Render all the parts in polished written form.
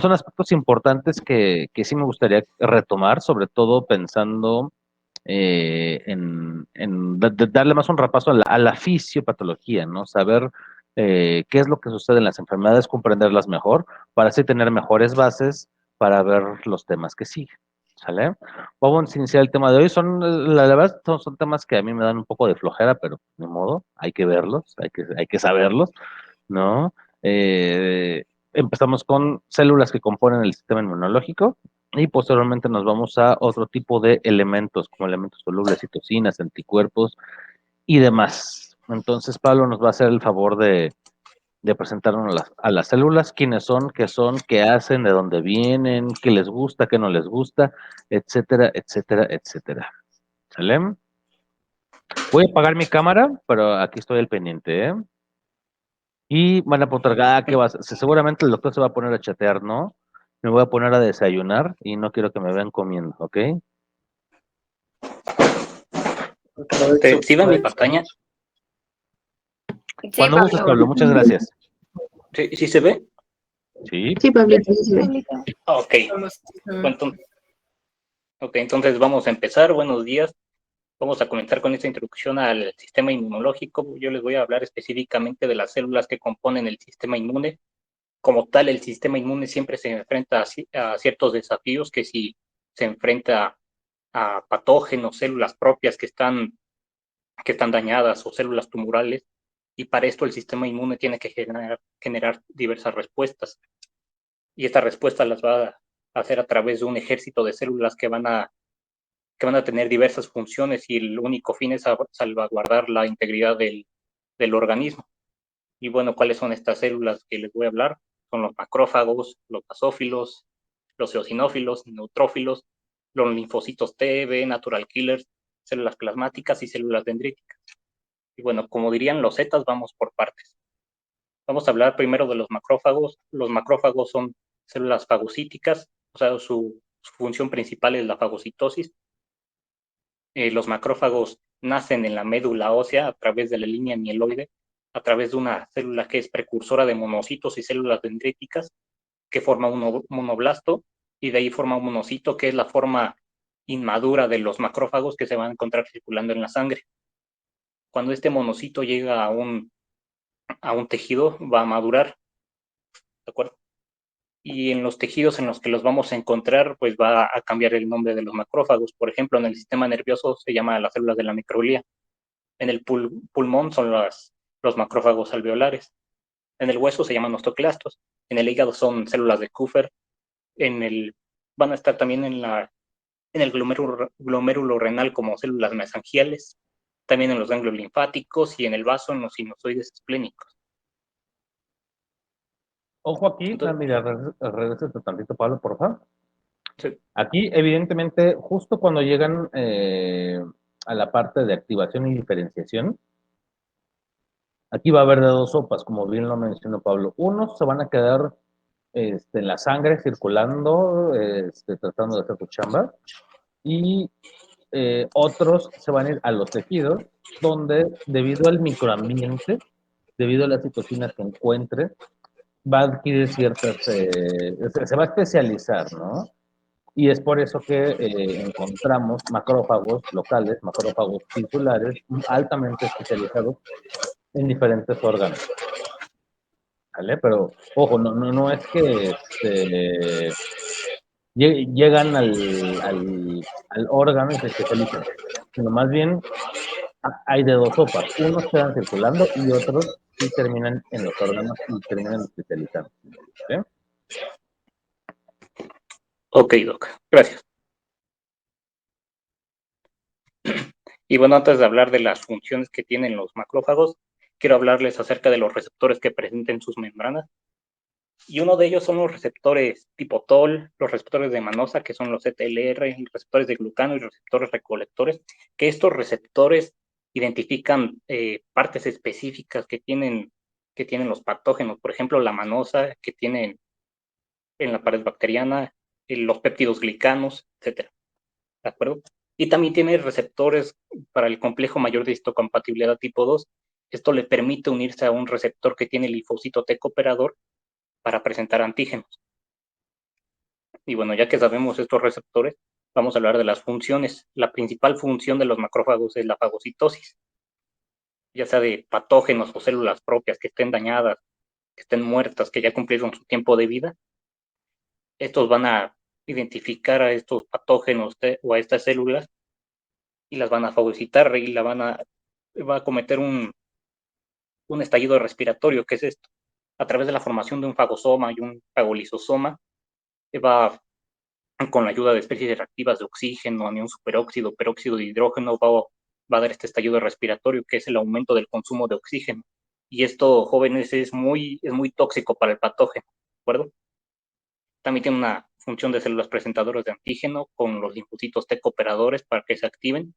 son aspectos importantes que sí me gustaría retomar, sobre todo pensando darle más un repaso a la fisiopatología, ¿no? Saber qué es lo que sucede en las enfermedades, comprenderlas mejor, para así tener mejores bases para ver los temas que siguen, ¿sale? Vamos a iniciar el tema de hoy. La verdad, son temas que a mí me dan un poco de flojera, pero de modo, hay que verlos, hay que saberlos, ¿no? Empezamos con células que componen el sistema inmunológico y posteriormente nos vamos a otro tipo de elementos, como elementos solubles, citocinas, anticuerpos y demás. Entonces, Pablo nos va a hacer el favor de presentarnos a las células, quiénes son, qué hacen, de dónde vienen, qué les gusta, qué no les gusta, etcétera, etcétera, etcétera. ¿Sale? Voy a apagar mi cámara, pero aquí estoy al pendiente, ¿eh? Y van a postergar, ¿qué vas? Seguramente el doctor se va a poner a chatear, ¿no? Me voy a poner a desayunar y no quiero que me vean comiendo, ¿ok? ¿Sí ven mi pantalla? Sí, Cuando gustes, Pablo. Pablo, muchas gracias. ¿Sí se ve? Sí. Sí, Pablito, sí se ve. Ok. Entonces vamos a empezar. Buenos días. Vamos a comenzar con esta introducción al sistema inmunológico. Yo les voy a hablar específicamente de las células que componen el sistema inmune. Como tal, el sistema inmune siempre se enfrenta a ciertos desafíos, que si se enfrenta a patógenos, células propias que están dañadas o células tumorales, y para esto el sistema inmune tiene que generar diversas respuestas. Y estas respuestas las va a hacer a través de un ejército de células que van a tener diversas funciones, y el único fin es salvaguardar la integridad del organismo. Y bueno, ¿cuáles son estas células que les voy a hablar? Son los macrófagos, los basófilos, los eosinófilos, neutrófilos, los linfocitos T, B, natural killers, células plasmáticas y células dendríticas. Y bueno, como dirían los zetas, vamos por partes. Vamos a hablar primero de los macrófagos. Los macrófagos son células fagocíticas, o sea, su función principal es la fagocitosis. Los macrófagos nacen en la médula ósea a través de la línea mieloide, a través de una célula que es precursora de monocitos y células dendríticas, que forma un monoblasto, y de ahí forma un monocito, que es la forma inmadura de los macrófagos que se van a encontrar circulando en la sangre. Cuando este monocito llega a un tejido, va a madurar, ¿de acuerdo? Y en los tejidos en los que los vamos a encontrar, pues va a cambiar el nombre de los macrófagos. Por ejemplo, en el sistema nervioso se llama las células de la microglia. En el pulmón son los macrófagos alveolares. En el hueso se llaman osteoclastos. En el hígado son células de Kupffer. Van a estar también en el glomérulo renal como células mesangiales. También en los ganglios linfáticos y en el vaso en los sinusoides esplénicos. Ojo aquí, Entonces, mira, regresa tantito, Pablo, por favor. sí. Aquí, evidentemente, justo cuando llegan a la parte de activación y diferenciación, aquí va a haber de dos sopas, como bien lo mencionó Pablo. Unos se van a quedar en la sangre circulando, tratando de hacer su chamba, y otros se van a ir a los tejidos, donde debido al microambiente, debido a las citocinas que encuentre, va a adquirir se va a especializar, ¿no? Y es por eso que encontramos macrófagos locales, macrófagos tissulares, altamente especializados en diferentes órganos, ¿vale? Pero, ojo, no es que llegan al órgano y se especializan, sino más bien hay de dos sopas. Unos quedan circulando y otros sí terminan en los órganos y terminan especializando. ¿Sí? Ok, Doc. Gracias. Y bueno, antes de hablar de las funciones que tienen los macrófagos, quiero hablarles acerca de los receptores que presentan sus membranas. Y uno de ellos son los receptores tipo TOL, los receptores de manosa, que son los CTLR, los receptores de glucano y los receptores recolectores, que estos receptores identifican partes específicas que tienen los patógenos. Por ejemplo, la manosa, que tiene en la pared bacteriana, los péptidos glicanos, etcétera. ¿De acuerdo? Y también tiene receptores para el complejo mayor de histocompatibilidad tipo 2. Esto le permite unirse a un receptor que tiene el linfocito T cooperador para presentar antígenos. Y bueno, ya que sabemos estos receptores, vamos a hablar de las funciones. La principal función de los macrófagos es la fagocitosis, ya sea de patógenos o células propias que estén dañadas, que estén muertas, que ya cumplieron su tiempo de vida. Estos van a identificar a estos patógenos o a estas células y las van a fagocitar y va a cometer un estallido respiratorio, que es esto. A través de la formación de un fagosoma y un fagolisosoma, va con la ayuda de especies reactivas de oxígeno, anión superóxido, peróxido de hidrógeno, va a dar este estallido respiratorio, que es el aumento del consumo de oxígeno. Y esto, jóvenes, es muy tóxico para el patógeno, ¿de acuerdo? También tiene una función de células presentadoras de antígeno con los linfocitos T cooperadores para que se activen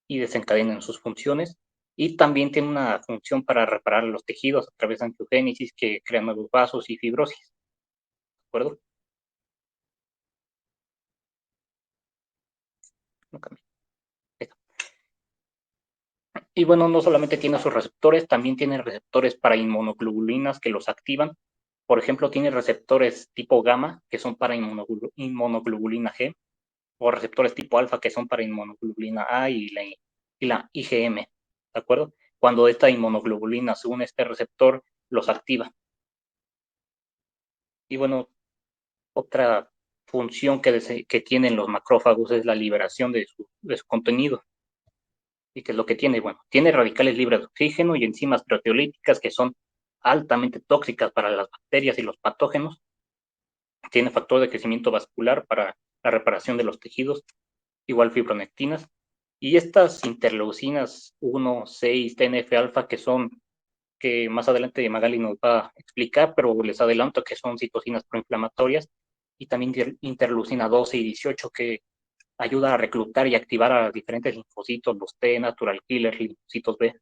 y desencadenen sus funciones. Y también tiene una función para reparar los tejidos a través de angiogénesis que crean nuevos vasos y fibrosis, ¿de acuerdo? No cambia. Y bueno, no solamente tiene sus receptores, también tiene receptores para inmunoglobulinas que los activan. Por ejemplo, tiene receptores tipo gamma, que son para inmunoglobulina G, o receptores tipo alfa, que son para inmunoglobulina A y la IgM, ¿de acuerdo? Cuando esta inmunoglobulina se une a este receptor, los activa. Y bueno, otra función que tienen los macrófagos es la liberación de su contenido. ¿Y qué es lo que tiene? Bueno, tiene radicales libres de oxígeno y enzimas proteolíticas que son altamente tóxicas para las bacterias y los patógenos. Tiene factor de crecimiento vascular para la reparación de los tejidos, igual fibronectinas. Y estas interleucinas 1, 6, TNF-alfa, que más adelante Magali nos va a explicar, pero les adelanto que son citocinas proinflamatorias, y también interleucina 12 y 18, que ayuda a reclutar y activar a diferentes linfocitos, los T, natural killer, linfocitos B.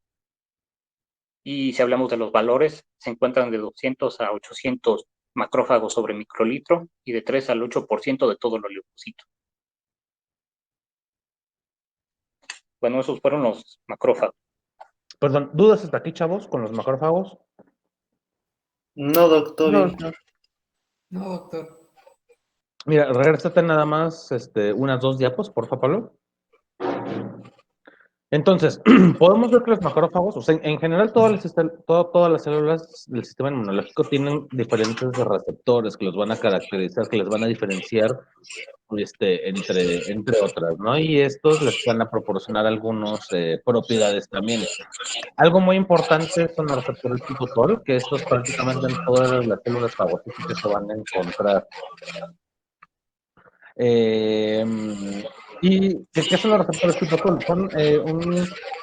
Y si hablamos de los valores, se encuentran de 200 a 800 macrófagos sobre microlitro y de 3 al 8% de todos los linfocitos. Bueno, esos fueron los macrófagos. Perdón, ¿dudas hasta aquí, chavos, con los macrófagos? No, doctor. No, no. No, doctor. Mira, regresate nada más unas 2 diapos, por favor, Pablo. Entonces, podemos ver que los macrófagos, o sea, en general todas las células del sistema inmunológico tienen diferentes receptores que los van a caracterizar, que les van a diferenciar entre otras, ¿no? Y estos les van a proporcionar algunas propiedades también. Algo muy importante son los receptores tipo TOL, que estos prácticamente en todas las células fagocíticas se van a encontrar. ¿Y qué son los receptores tipo TOL? Son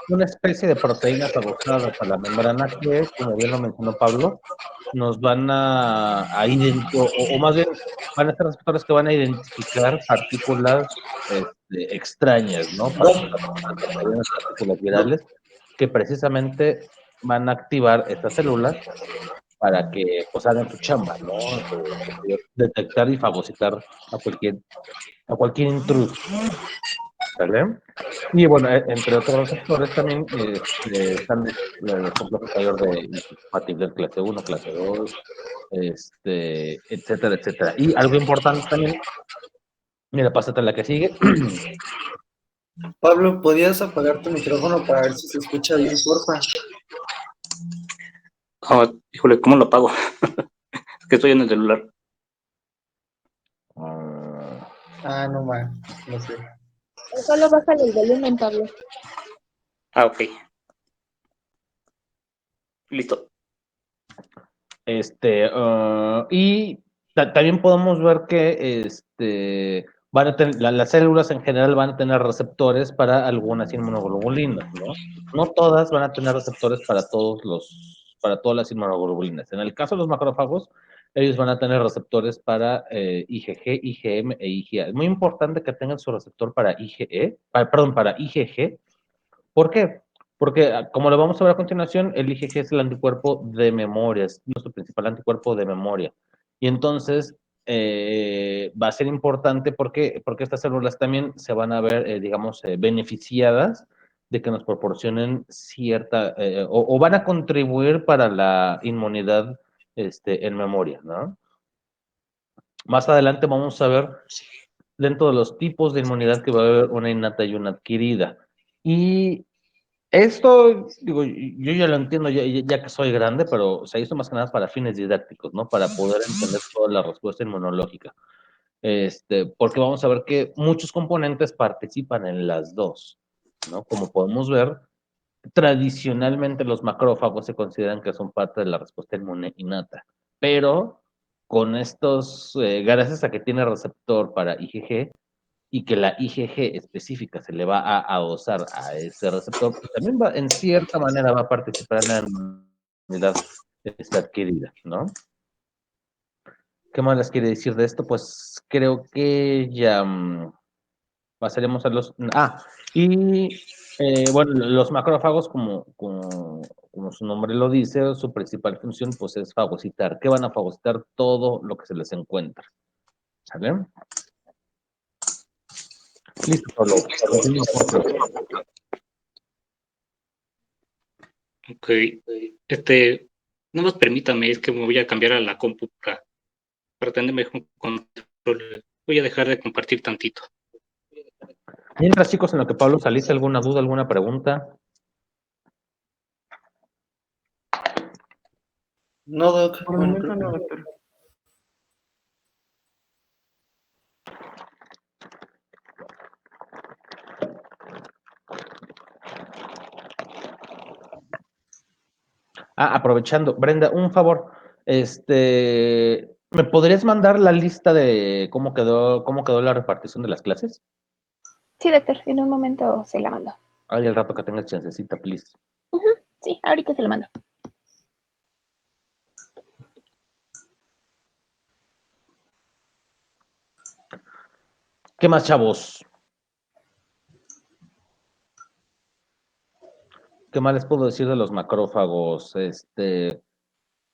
una especie de proteínas adosadas a la membrana que, como bien lo mencionó Pablo, nos van a identificar, o más bien, van a ser receptores que van a identificar partículas extrañas, ¿no? Partículas virales, que precisamente van a activar estas células para que pues hagan su chamba, ¿no? Detectar y fagocitar a cualquier intruso, ¿vale? Y bueno, entre otros receptores también están el complejo mayor de incompatible clase 1, clase 2, etcétera, etcétera. Y algo importante también, mira, pásate a la que sigue. Pablo, ¿podías apagar tu micrófono para ver si se escucha bien, porfa? Oh, híjole, ¿cómo lo apago? Es que estoy en el celular. No man, no sé. Solo bájale el volumen, Pablo. Ok. Listo. Y también podemos ver que van a tener, las células en general van a tener receptores para algunas inmunoglobulinas, ¿no? No todas van a tener receptores para todas las inmunoglobulinas. En el caso de los macrófagos, ellos van a tener receptores para IgG, IgM e IgA. Es muy importante que tengan su receptor para para IgG. ¿Por qué? Porque, como lo vamos a ver a continuación, el IgG es el anticuerpo de memoria, es nuestro principal anticuerpo de memoria. Y entonces va a ser importante porque estas células también se van a ver, digamos, beneficiadas de que nos proporcionen cierta, o van a contribuir para la inmunidad en memoria, ¿no? Más adelante vamos a ver dentro de los tipos de inmunidad que va a haber una innata y una adquirida. Y esto, digo, yo ya lo entiendo ya que soy grande, pero se hizo más que nada para fines didácticos, ¿no? Para poder entender toda la respuesta inmunológica. Porque vamos a ver que muchos componentes participan en las dos, ¿no? Como podemos ver, tradicionalmente los macrófagos se consideran que son parte de la respuesta inmune innata, pero con estos, gracias a que tiene receptor para IgG y que la IgG específica se le va a adosar a ese receptor, pues también va, en cierta manera va a participar en la inmunidad adquirida, ¿no? ¿Qué más les quiere decir de esto? Pues creo que ya pasaremos a los... y bueno, los macrófagos, como su nombre lo dice, su principal función pues es fagocitar. ¿Qué van a fagocitar? Todo lo que se les encuentra. ¿Sale? Listo, Pablo. Continúa, por favor. Ok. Nomás permítame, es que me voy a cambiar a la compu para tener mejor control. Voy a dejar de compartir tantito. Mientras, chicos, en lo que Pablo saliste, ¿alguna duda, alguna pregunta? No, Doc. Por el Bueno, momento creo que no, no. doctor. Aprovechando, Brenda, un favor, ¿me podrías mandar la lista de cómo quedó la repartición de las clases? Sí, doctor, en un momento se la mando. Ay, al rato que tengas chancecita, please. Sí, ahorita se la mando. ¿Qué más, chavos? ¿Qué más les puedo decir de los macrófagos?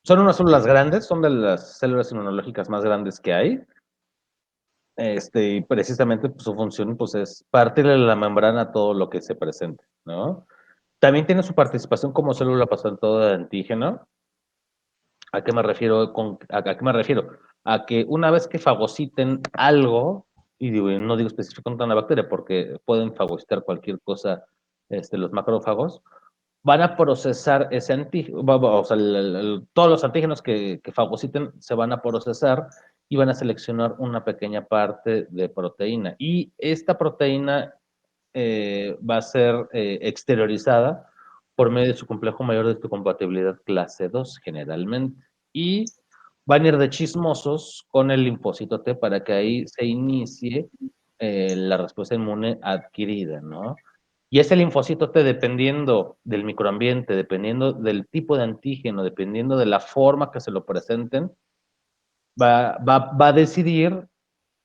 Son unas células grandes, son de las células inmunológicas más grandes que hay. Y precisamente pues, su función pues, es partirle la membrana a todo lo que se presente, ¿no? También tiene su participación como célula pasatoria de antígeno. ¿A qué me refiero? ¿A qué me refiero? A que una vez que fagociten algo, y no digo específicamente una bacteria, porque pueden fagocitar cualquier cosa, los macrófagos, van a procesar ese antígeno, o sea, todos los antígenos que fagociten se van a procesar y van a seleccionar una pequeña parte de proteína. Y esta proteína va a ser exteriorizada por medio de su complejo mayor de histocompatibilidad clase 2 generalmente. Y van a ir de chismosos con el linfocito T para que ahí se inicie la respuesta inmune adquirida, ¿no? Y ese linfocito T, dependiendo del microambiente, dependiendo del tipo de antígeno, dependiendo de la forma que se lo presenten, va a decidir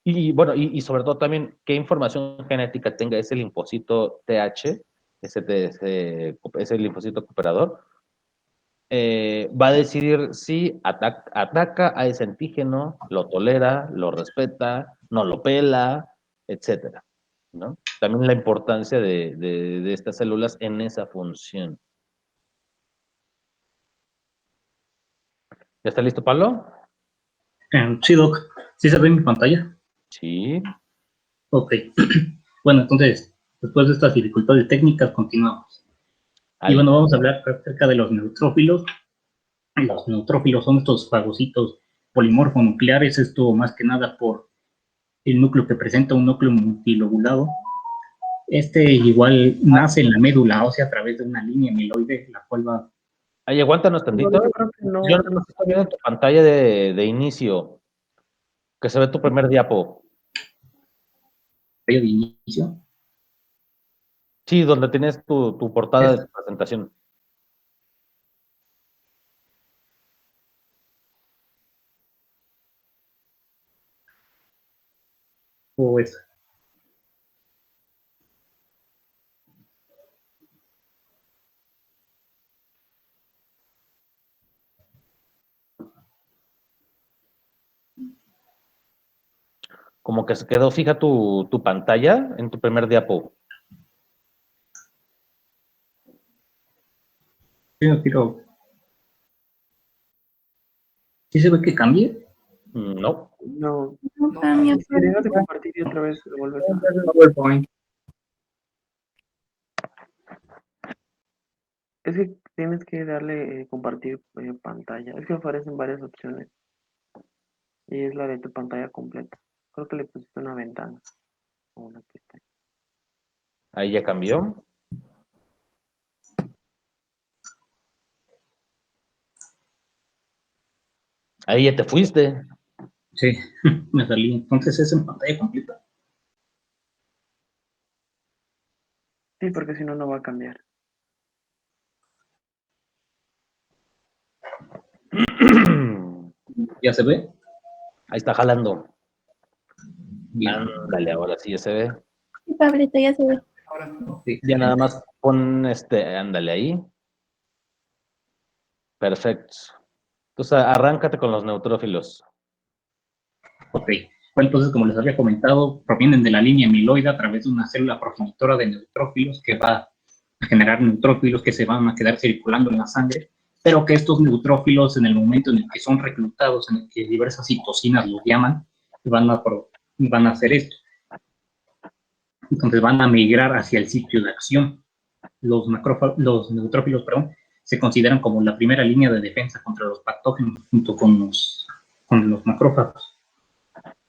y bueno, y sobre todo también qué información genética tenga ese linfocito TH, ese linfocito cooperador, va a decidir si ataca a ese antígeno, lo tolera, lo respeta, no lo pela, etcétera, ¿no? También la importancia de estas células en esa función. ¿Ya está listo, Pablo? Sí, Doc. ¿Sí se ve en mi pantalla? Sí. Ok. Bueno, entonces, después de estas dificultades técnicas, continuamos. Y Ahí. bueno, vamos a hablar acerca de los neutrófilos. Los neutrófilos son estos fagocitos polimorfonucleares, esto más que nada por el núcleo que presenta un núcleo multilobulado. Igual nace en la médula ósea a través de una línea amiloide, la cual va... Ahí, aguántanos No, tantito. yo creo que no. Yo no estoy viendo tu pantalla de inicio, que se ve tu primer diapo. de inicio. Sí, donde tienes tu portada de tu presentación. O es... Como que se quedó fija tu pantalla en tu primer diapo. Yo quiero... ¿Sí se ve que cambie? No. No. No cambia. Si dejas de compartir y otra vez lo vuelves a... PowerPoint. Es que tienes que darle compartir pantalla. Es que aparecen varias opciones. Y es la de tu pantalla completa. Creo que le pusiste una ventana. O una pestaña. Ahí ya cambió. Ahí ya te fuiste. Sí, me salí. Entonces es en pantalla completa. Sí, porque si no, no va a cambiar. ¿Ya se ve? Ahí está jalando. Bien. Ándale, ahora sí ya se ve. Sí, Pablito, ya se ve. Ahora, Sí, Ya nada más pon ándale ahí. Perfecto. Entonces arráncate con los neutrófilos. ok. Bueno, entonces, como les había comentado, provienen de la línea amiloide a través de una célula progenitora de neutrófilos que va a generar neutrófilos que se van a quedar circulando en la sangre, pero que estos neutrófilos, en el momento en el que son reclutados, en el que diversas citocinas los llaman, van a hacer esto. Entonces van a migrar hacia el sitio de acción. Los neutrófilos, perdón, se consideran como la primera línea de defensa contra los patógenos junto con los macrófagos.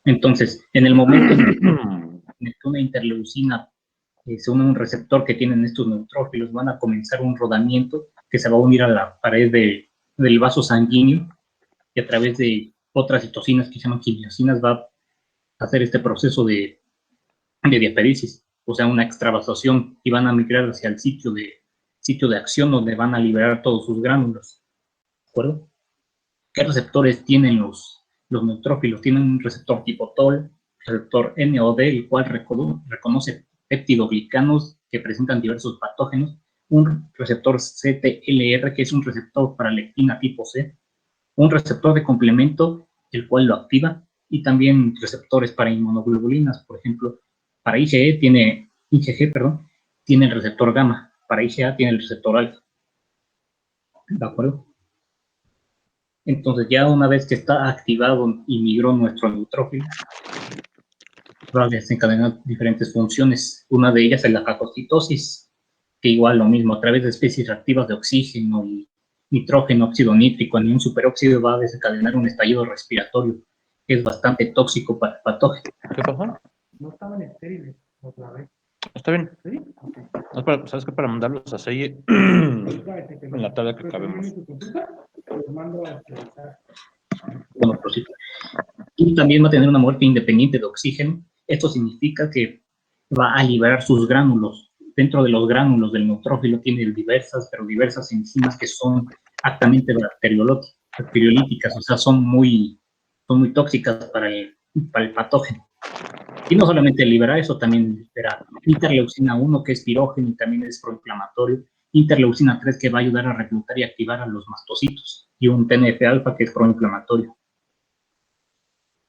Entonces, en el momento en que una interleucina se une a un receptor que tienen estos neutrófilos, van a comenzar un rodamiento que se va a unir a la pared del vaso sanguíneo y a través de otras citocinas que se llaman quimiosinas va a hacer este proceso de diaperisis, o sea, una extravasación, y van a migrar hacia el sitio de acción donde van a liberar todos sus gránulos. ¿De acuerdo? ¿Qué receptores tienen los neutrófilos? Tienen un receptor tipo TOL, receptor NOD, el cual reconoce peptidoglicanos que presentan diversos patógenos, un receptor CTLR, que es un receptor para lectina tipo C, un receptor de complemento, el cual lo activa, y también receptores para inmunoglobulinas, por ejemplo, para IgG, tiene el receptor gamma, para IgA tiene el receptor alfa. ¿De acuerdo? Entonces, ya una vez que está activado y migró nuestro neutrófilo, va a desencadenar diferentes funciones. Una de ellas es la fagocitosis, que igual lo mismo, a través de especies reactivas de oxígeno y nitrógeno, óxido nítrico, anión superóxido, va a desencadenar un estallido respiratorio, que es bastante tóxico para el patógeno. ¿Qué pasó? No estaban estériles otra vez. Está bien. ¿Sí? Okay. ¿Sabes qué? Para mandarlos a Selle en la tabla que cabemos. Los mando a esterilizar. Bueno, prosigo. Y también va a tener una muerte independiente de oxígeno. Esto significa que va a liberar sus gránulos. Dentro de los gránulos del neutrófilo tiene diversas enzimas que son altamente bacteriolíticas, o sea, son muy tóxicas para el patógeno. Y no solamente libera eso, también libera interleucina 1, que es pirógeno y también es proinflamatorio, interleucina 3, que va a ayudar a reclutar y activar a los mastocitos, y un TNF-alfa, que es proinflamatorio.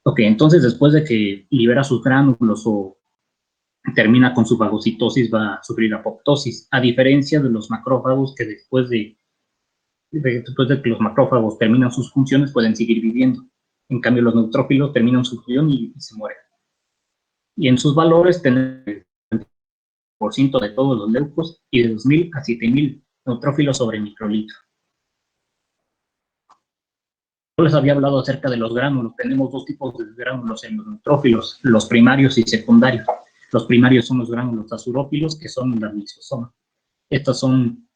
Ok, entonces después de que libera sus gránulos o termina con su fagocitosis, va a sufrir apoptosis, a diferencia de los macrófagos que después de que los macrófagos terminan sus funciones pueden seguir viviendo. En cambio, los neutrófilos terminan su función y se mueren. Y en sus valores tenemos el por ciento de todos los leucos y de 2.000 a 7.000 neutrófilos sobre microlitro. Yo les había hablado acerca de los gránulos. Tenemos dos tipos de gránulos en los neutrófilos, los primarios y secundarios. Los primarios son los gránulos azurófilos, que son la lisosoma. Estas son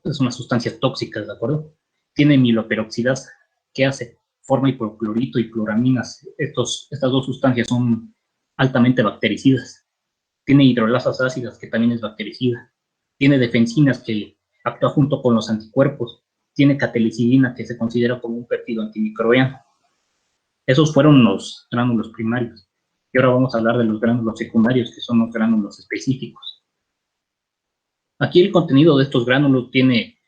unas sustancias tóxicas, ¿de acuerdo? Tiene miloperoxidasa. ¿Qué hace? Forma hipoclorito y cloraminas. Estas dos sustancias son altamente bactericidas. Tiene hidrolasas ácidas, que también es bactericida. Tiene defensinas, que actúa junto con los anticuerpos. Tiene catelicidina, que se considera como un péptido antimicrobiano. Esos fueron los gránulos primarios. Y ahora vamos a hablar de los gránulos secundarios, que son los gránulos específicos. Aquí el contenido de estos gránulos tiene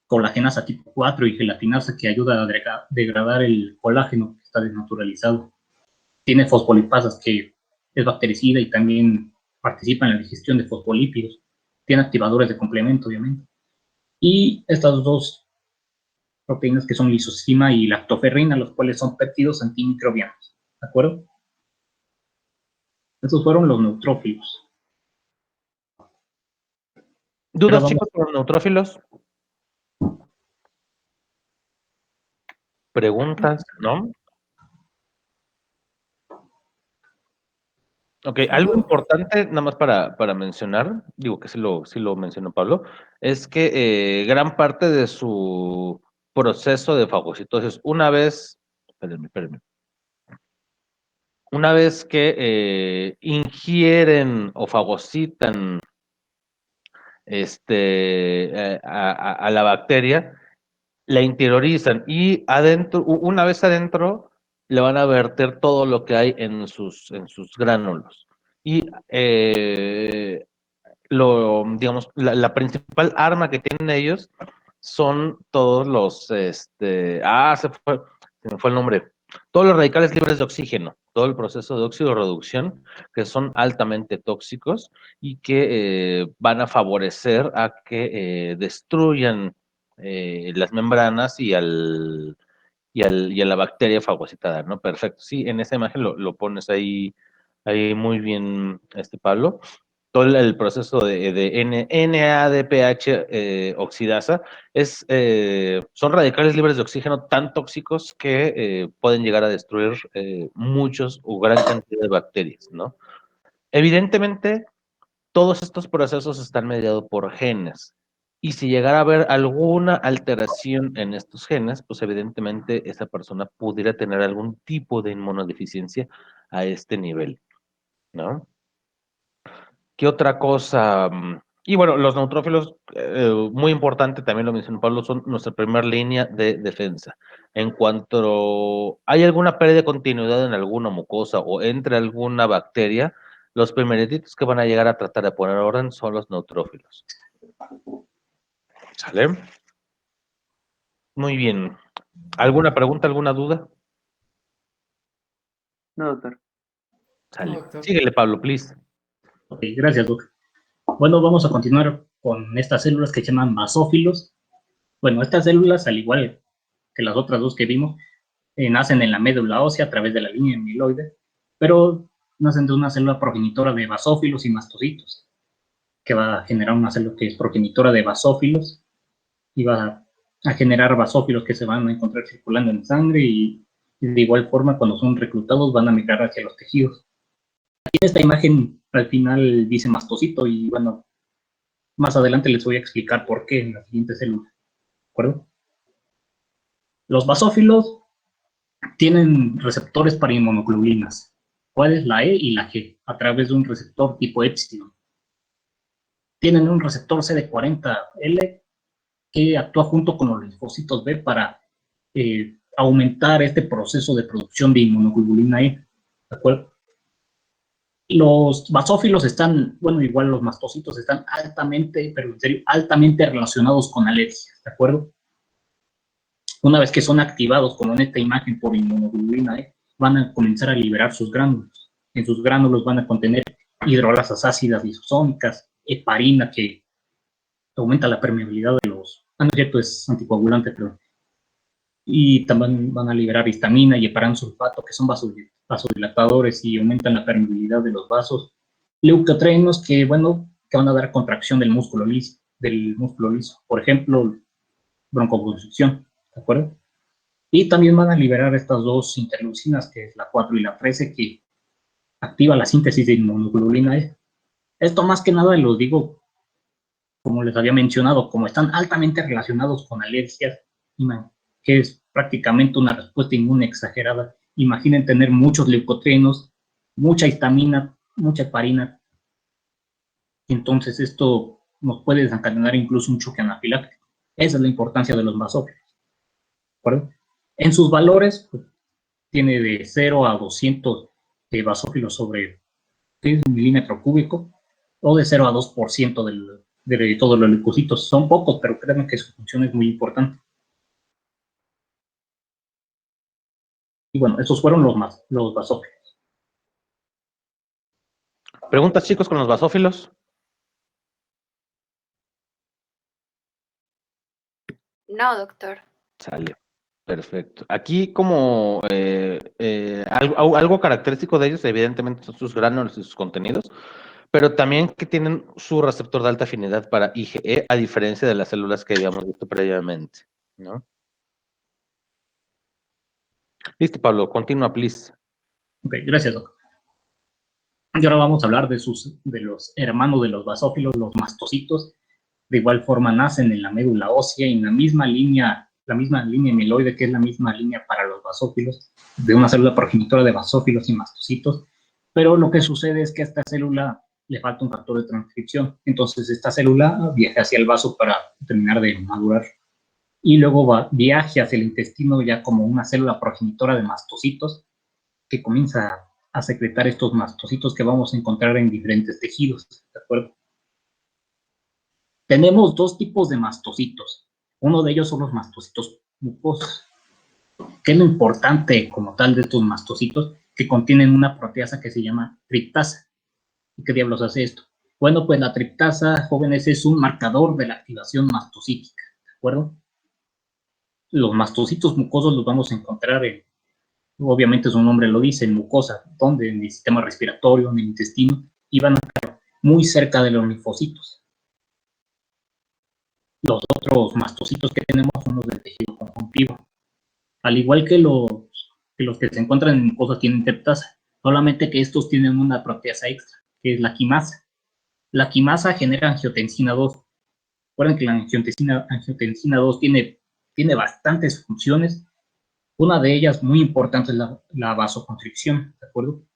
colagenasa tipo 4 y gelatinasa, que ayuda a degradar el colágeno que está desnaturalizado. Tiene fosfolipasas, que es bactericida y también participa en la digestión de fosfolípidos. Tiene activadores de complemento, obviamente. Y estas dos proteínas que son lisozima y lactoferrina, los cuales son péptidos antimicrobianos, ¿de acuerdo? Esos fueron los neutrófilos. ¿Dudas, vamos- chicos, con los neutrófilos? ¿Preguntas? ¿No? Ok, algo Solo- importante, nada más para mencionar, digo que sí lo mencionó Pablo, es que gran parte de su proceso de fagocitosis, espérenme, una vez que ingieren o fagocitan a la bacteria, la interiorizan y adentro, una vez adentro, le van a verter todo lo que hay en sus gránulos. Y digamos, la principal arma que tienen ellos son todos se me fue el nombre, todos los radicales libres de oxígeno, todo el proceso de oxidorreducción, que son altamente tóxicos y que van a favorecer a que destruyan las membranas y a la bacteria fagocitada, ¿no? Perfecto. Sí, en esa imagen lo pones ahí muy bien, Pablo. Todo el proceso de NADPH oxidasa son radicales libres de oxígeno tan tóxicos que pueden llegar a destruir muchos o gran cantidad de bacterias, ¿no? Evidentemente, todos estos procesos están mediados por genes. Y si llegara a haber alguna alteración en estos genes, pues evidentemente esa persona pudiera tener algún tipo de inmunodeficiencia a este nivel, ¿no? ¿Qué otra cosa? Y bueno, los neutrófilos, muy importante, también lo mencionó Pablo, son nuestra primera línea de defensa. En cuanto hay alguna pérdida de continuidad en alguna mucosa o entre alguna bacteria, los primeritos que van a llegar a tratar de poner orden son los neutrófilos. ¿Sale? Muy bien. ¿Alguna pregunta, alguna duda? No, doctor. No, Sale. doctor. Síguele, Pablo, please. Ok, gracias, Doc. Bueno, vamos a continuar con estas células que se llaman basófilos. Bueno, estas células, al igual que las otras dos que vimos, nacen en la médula ósea a través de la línea amiloide, pero nacen de una célula progenitora de basófilos y mastocitos, que va a generar una célula que es progenitora de basófilos y va a generar basófilos que se van a encontrar circulando en sangre y de igual forma cuando son reclutados van a migrar hacia los tejidos. Aquí esta imagen al final dice mastocito y bueno, más adelante les voy a explicar por qué en la siguiente célula, ¿de acuerdo? Los basófilos tienen receptores para inmunoglobulinas. ¿Cuál es la E y la G? A través de un receptor tipo epsilon. Tienen un receptor CD40L que actúa junto con los linfocitos B para aumentar este proceso de producción de inmunoglobulina E. ¿De acuerdo? Los basófilos están, bueno, igual los mastocitos están altamente, pero en serio, altamente relacionados con alergias, ¿de acuerdo? Una vez que son activados, como en esta imagen, por inmunoglobulina E, van a comenzar a liberar sus gránulos. En sus gránulos van a contener hidrolasas ácidas lisosómicas, heparina, que aumenta la permeabilidad de los... Ah, no es cierto, es anticoagulante, pero... Y también van a liberar histamina y heparan sulfato, que son vasodilatadores y aumentan la permeabilidad de los vasos. Leucotrienos, que, bueno, que van a dar contracción del músculo liso. Por ejemplo, broncoconstricción, ¿de acuerdo? Y también van a liberar estas dos interleucinas, que es la 4 y la 13, que activa la síntesis de inmunoglobulina E. Esto más que nada lo digo, como les había mencionado, como están altamente relacionados con alergias, que es prácticamente una respuesta inmune exagerada. Imaginen tener muchos leucotrienos, mucha histamina, mucha heparina. Entonces esto nos puede desencadenar incluso un choque anafiláctico. Esa es la importancia de los basófilos. ¿De acuerdo? En sus valores, pues, tiene de 0 a 200 basófilos sobre milímetro cúbico, o de 0 a 2% de todos los leucocitos. Son pocos, pero créanme que su función es muy importante. Y bueno, estos fueron los basófilos. ¿Preguntas, chicos, con los basófilos? No, doctor. Sale. Perfecto. Aquí como algo característico de ellos, evidentemente, son sus gránulos y sus contenidos, pero también que tienen su receptor de alta afinidad para IgE, a diferencia de las células que habíamos visto previamente, ¿no? Listo, Pablo, continúa, please. Ok, gracias, doctor. Y ahora vamos a hablar de los hermanos de los basófilos, los mastocitos. De igual forma nacen en la médula ósea y en la misma línea mieloide, que es la misma línea para los basófilos, de una célula progenitora de basófilos y mastocitos. Pero lo que sucede es que a esta célula le falta un factor de transcripción. Entonces esta célula viaja hacia el vaso para terminar de madurar. Y luego viaja hacia el intestino ya como una célula progenitora de mastocitos, que comienza a secretar estos mastocitos que vamos a encontrar en diferentes tejidos, ¿de acuerdo? Tenemos dos tipos de mastocitos. Uno de ellos son los mastocitos mucosos. ¿Qué es lo importante como tal de estos mastocitos? Que contienen una proteasa que se llama triptasa. ¿Y qué diablos hace esto? Bueno, pues la triptasa, jóvenes, es un marcador de la activación mastocítica, ¿de acuerdo? Los mastocitos mucosos los vamos a encontrar obviamente su nombre lo dice, en mucosa, donde en el sistema respiratorio, en el intestino, y van a estar muy cerca de los linfocitos. Los otros mastocitos que tenemos son los del tejido conjuntivo. Al igual que los que se encuentran en mucosa tienen triptasa, solamente que estos tienen una proteasa extra, que es la quimasa. La quimasa genera angiotensina 2. Recuerden que la angiotensina 2 tiene bastantes funciones. Una de ellas muy importante es la vasoconstricción, ¿de acuerdo?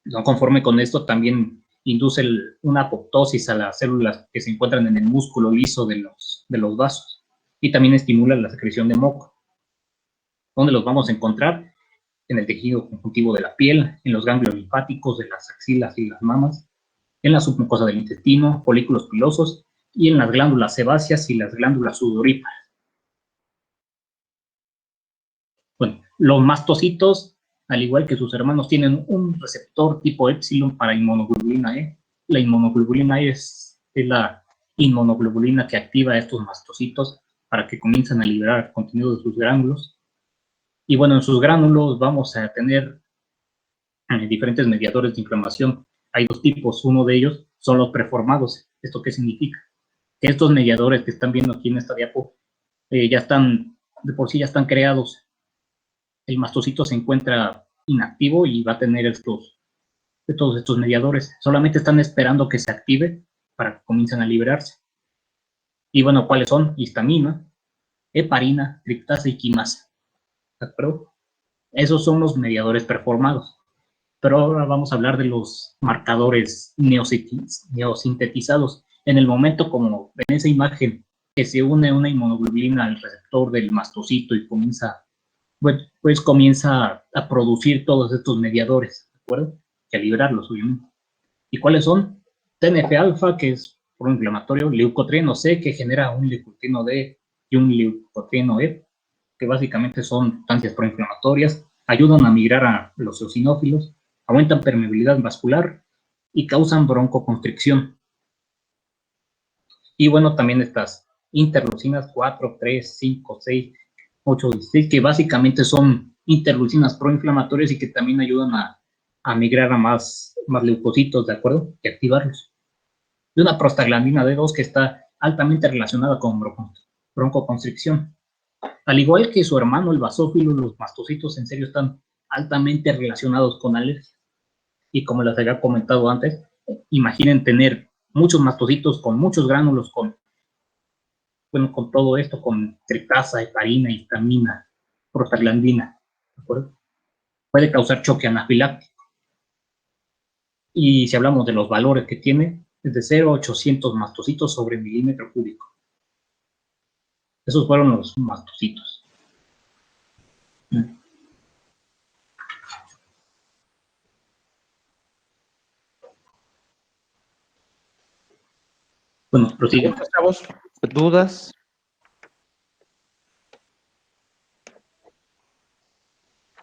No conforme con esto, también induce una apoptosis a las células que se encuentran en el músculo liso de los vasos, y también estimula la secreción de moco. ¿Dónde los vamos a encontrar? En el tejido conjuntivo de la piel, en los ganglios linfáticos de las axilas y las mamas, en la submucosa del intestino, folículos pilosos, y en las glándulas sebáceas y las glándulas sudoríparas. Bueno, los mastocitos, al igual que sus hermanos, tienen un receptor tipo épsilon para inmunoglobulina E. La inmunoglobulina E es la inmunoglobulina que activa a estos mastocitos para que comiencen a liberar el contenido de sus gránulos. Y bueno, en sus gránulos vamos a tener diferentes mediadores de inflamación. Hay dos tipos, uno de ellos son los preformados. ¿Esto qué significa? Que estos mediadores que están viendo aquí en esta diapo ya están, de por sí ya están creados. El mastocito se encuentra inactivo y va a tener todos estos mediadores. Solamente están esperando que se active para que comiencen a liberarse. Y bueno, ¿cuáles son? Histamina, heparina, triptasa y quimasa. ¿De acuerdo? Esos son los mediadores preformados. Pero ahora vamos a hablar de los marcadores neosintetizados. En el momento, como en esa imagen, que se une una inmunoglobulina al receptor del mastocito y pues comienza a producir todos estos mediadores, ¿de acuerdo? Y a liberarlos, obviamente. ¿Y cuáles son? TNF-alfa, que es proinflamatorio, leucotrieno C, que genera un leucotrieno D y un leucotrieno E, que básicamente son sustancias proinflamatorias, ayudan a migrar a los eosinófilos, aumentan permeabilidad vascular y causan broncoconstricción. Y bueno, también estas interleucinas 4, 3, 5, 6, 8, 16, que básicamente son interleucinas proinflamatorias y que también ayudan a migrar a más leucocitos, ¿de acuerdo? Y activarlos. Y una prostaglandina D2 que está altamente relacionada con broncoconstricción. Al igual que su hermano, el basófilo, los mastocitos en serio están altamente relacionados con alergias. Y como les había comentado antes, imaginen tener muchos mastocitos con muchos gránulos, con todo esto, con triptasa, heparina, histamina, prostaglandina, ¿de acuerdo? Puede causar choque anafiláctico. Y si hablamos de los valores que tiene, es de 0 a 800 mastocitos sobre milímetro cúbico. Esos fueron los mastocitos. Bueno, prosigue. ¿Chavos? ¿Dudas?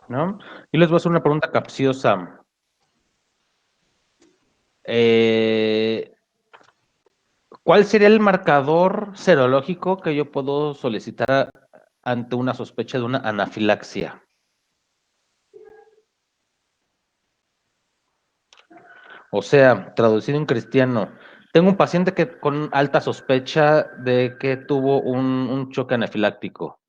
¿No? Y les voy a hacer una pregunta capciosa. ¿Cuál sería el marcador serológico que yo puedo solicitar ante una sospecha de una anafilaxia? O sea, traducido en cristiano, tengo un paciente que con alta sospecha de que tuvo un choque anafiláctico.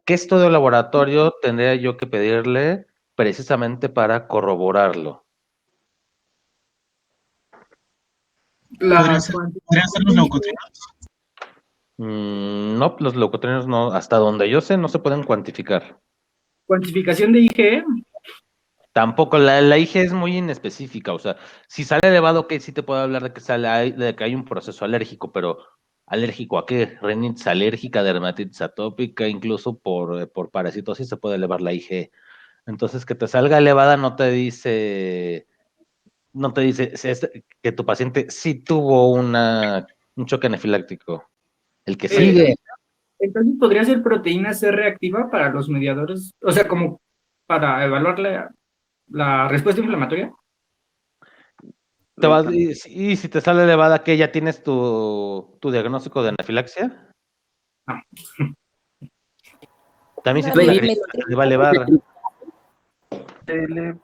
¿Qué estudio de laboratorio tendría yo que pedirle precisamente para corroborarlo? La ¿Podrían ser los leucotrienos? No, los leucotrienos no, hasta donde yo sé, no se pueden cuantificar. Cuantificación de IgE. Tampoco, la IG es muy inespecífica, o sea, si sale elevado, ok, sí te puedo hablar de que de que hay un proceso alérgico, pero ¿alérgico a qué? Rinitis alérgica, dermatitis atópica, incluso por parasitosis se puede elevar la IG. Entonces, que te salga elevada no te dice que tu paciente sí tuvo un choque anafiláctico. El que sigue. Entonces podría ser proteína C reactiva para los mediadores, o sea, como para evaluar la respuesta inflamatoria. Y si te sale elevada, ¿qué? ¿Ya tienes tu diagnóstico de anafilaxia? Ah. También si No, tu me glicemia te va a elevar. L,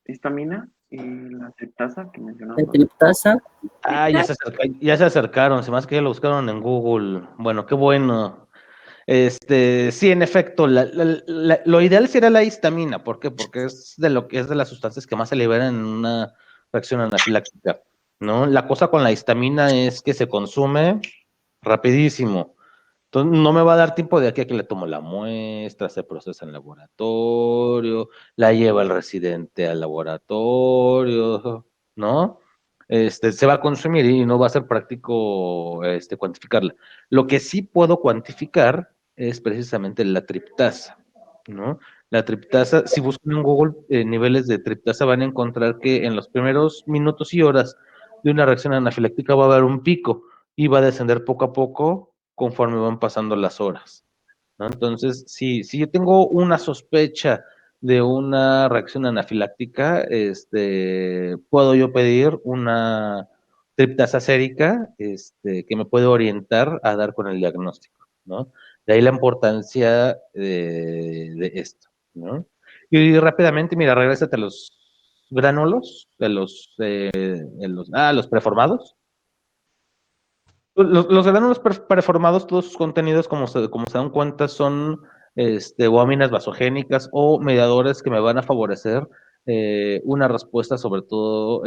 histamina y la triptasa que La mencionamos. triptasa, Ah, ya se acercaron, se más que ya lo buscaron en Google. Bueno, qué bueno. Sí, en efecto, lo ideal sería la histamina. ¿Por qué? Porque es de las sustancias que más se liberan en una reacción anafiláctica, ¿no? La cosa con la histamina es que se consume rapidísimo. Entonces, no me va a dar tiempo de aquí a que le tomo la muestra, se procesa en laboratorio, la lleva el residente al laboratorio, ¿no? Se va a consumir y no va a ser práctico cuantificarla. Lo que sí puedo cuantificar es precisamente la triptasa, ¿no? La triptasa, si buscan en Google niveles de triptasa, van a encontrar que en los primeros minutos y horas de una reacción anafiláctica va a haber un pico y va a descender poco a poco conforme van pasando las horas, ¿no? Entonces, si yo tengo una sospecha de una reacción anafiláctica, puedo yo pedir una triptasa sérica, que me puede orientar a dar con el diagnóstico, ¿no? De ahí la importancia de esto, ¿no? Y rápidamente, mira, regrésate a los gránulos, los preformados. Los gránulos preformados, todos sus contenidos, como se dan cuenta, son guaminas vasogénicas o mediadores que me van a favorecer una respuesta, sobre todo,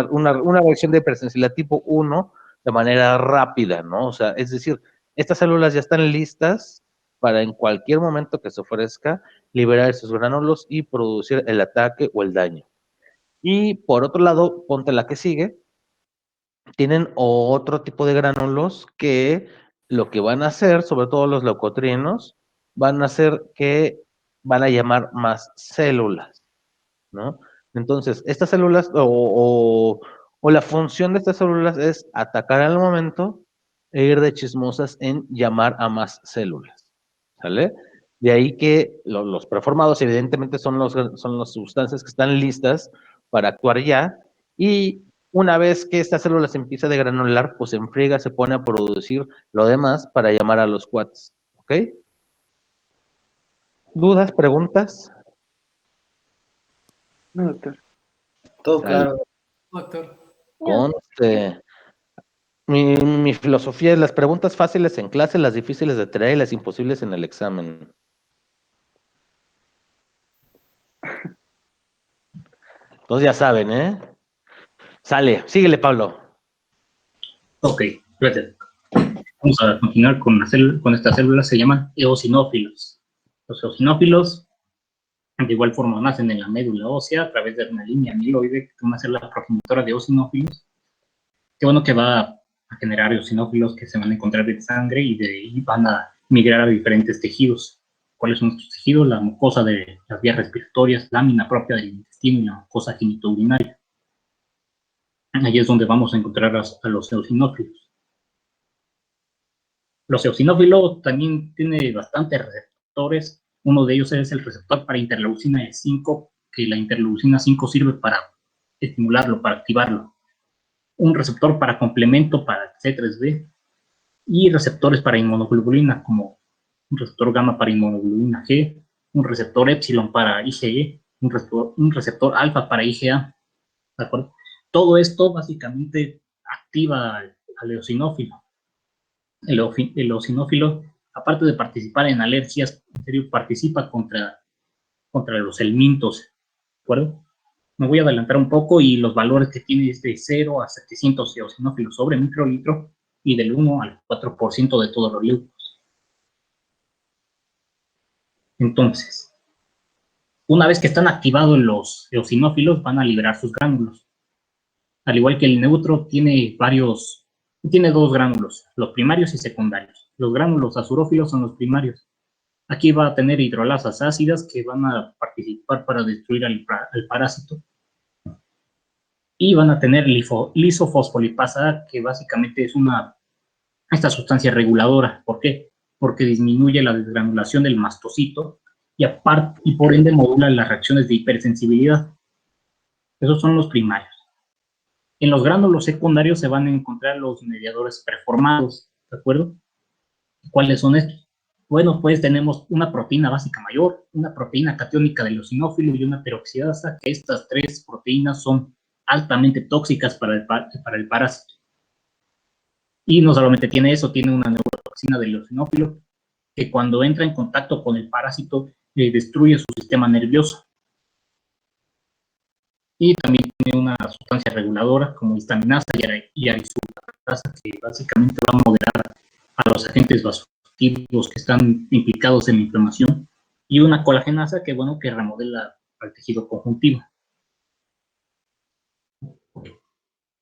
una reacción de hipersensibilidad tipo 1 de manera rápida, ¿no? O sea, es decir, estas células ya están listas para en cualquier momento que se ofrezca liberar esos gránulos y producir el ataque o el daño. Y por otro lado, ponte la que sigue, tienen otro tipo de gránulos que lo que van a hacer, sobre todo los leucotrienos, van a hacer que van a llamar más células, ¿no? Entonces, estas células o la función de estas células es atacar al momento e ir de chismosas en llamar a más células, ¿sale? De ahí que los preformados evidentemente son las sustancias que están listas para actuar ya, y una vez que esta célula se empieza a degranular, pues en friega se pone a producir lo demás para llamar a los cuates, ¿ok? ¿Dudas, preguntas? No, doctor. Todo Sale. claro, doctor. Conste. Mi filosofía es las preguntas fáciles en clase, las difíciles de tarea y las imposibles en el examen. Entonces ya saben, ¿eh? Sale, síguele, Pablo. Ok, gracias. Vamos a continuar con estas células, se llaman eosinófilos. Los eosinófilos, de igual forma, nacen en la médula ósea a través de una línea amiloide, que es una célula progenitora de eosinófilos. Qué bueno que va a generar eosinófilos que se van a encontrar en sangre y de ahí van a migrar a diferentes tejidos. ¿Cuáles son estos tejidos? La mucosa de las vías respiratorias, lámina propia del intestino y la mucosa genitourinaria. Ahí es donde vamos a encontrar a los eosinófilos. Los eosinófilos también tienen bastantes receptores. Uno de ellos es el receptor para interleucina 5, que la interleucina 5 sirve para estimularlo, para activarlo. Un receptor para complemento para C3b y receptores para inmunoglobulina, como un receptor gamma para inmunoglobulina G, un receptor epsilon para IgE, un receptor alfa para IgA, ¿de acuerdo? Todo esto básicamente activa al eosinófilo. El eosinófilo, aparte de participar en alergias, en serio, participa contra los helmintos, ¿de acuerdo? Me voy a adelantar un poco y los valores que tiene es de 0 a 700 eosinófilos sobre microlitro y del 1 al 4% de todos los leucos. Entonces, una vez que están activados los eosinófilos, van a liberar sus gránulos. Al igual que el neutro, tiene dos gránulos, los primarios y secundarios. Los gránulos azurófilos son los primarios. Aquí va a tener hidrolasas ácidas que van a participar para destruir al parásito. Y van a tener lisofosfolipasa, que básicamente es esta sustancia reguladora. ¿Por qué? Porque disminuye la desgranulación del mastocito y por ende modula las reacciones de hipersensibilidad. Esos son los primarios. En los gránulos secundarios se van a encontrar los mediadores preformados, ¿de acuerdo? ¿Cuáles son estos? Bueno, pues tenemos una proteína básica mayor, una proteína catiónica del eosinófilo y una peroxidasa, que estas tres proteínas son altamente tóxicas para el parásito. Y no solamente tiene eso, tiene una neurotoxina del eosinófilo, que cuando entra en contacto con el parásito, destruye su sistema nervioso. Y también tiene una sustancia reguladora como histaminasa y arisulfatasa, que básicamente va a moderar a los agentes vasoactivos que están implicados en la inflamación, y una colagenasa que remodela al tejido conjuntivo.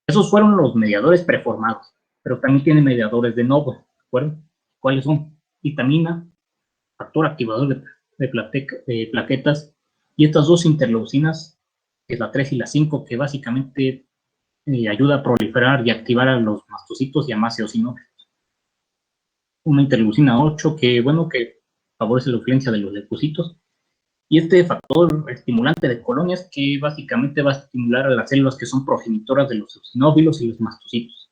Esos fueron los mediadores preformados, pero también tiene mediadores de novo, ¿de acuerdo? ¿Cuáles son? Vitamina, factor activador de plaquetas, y estas dos interleucinas, que es la 3 y la 5, que básicamente ayuda a proliferar y activar a los mastocitos y a más eosinófilos. Una interleucina 8 que favorece la influencia de los leucocitos, y este factor estimulante de colonias que básicamente va a estimular a las células que son progenitoras de los eosinófilos y los mastocitos.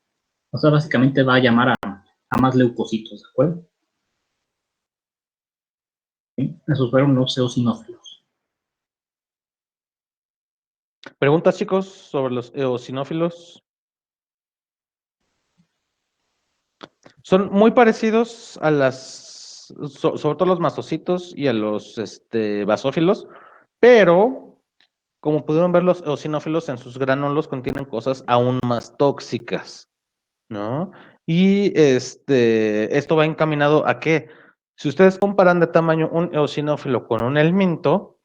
O sea, básicamente va a llamar a más leucocitos, ¿de acuerdo? ¿Sí? Esos fueron los eosinófilos. Preguntas, chicos, sobre los eosinófilos. Son muy parecidos a sobre todo los mastocitos y a los basófilos, pero como pudieron ver, los eosinófilos en sus gránulos contienen cosas aún más tóxicas, ¿no? Y esto va encaminado a que, si ustedes comparan de tamaño un eosinófilo con un helminto,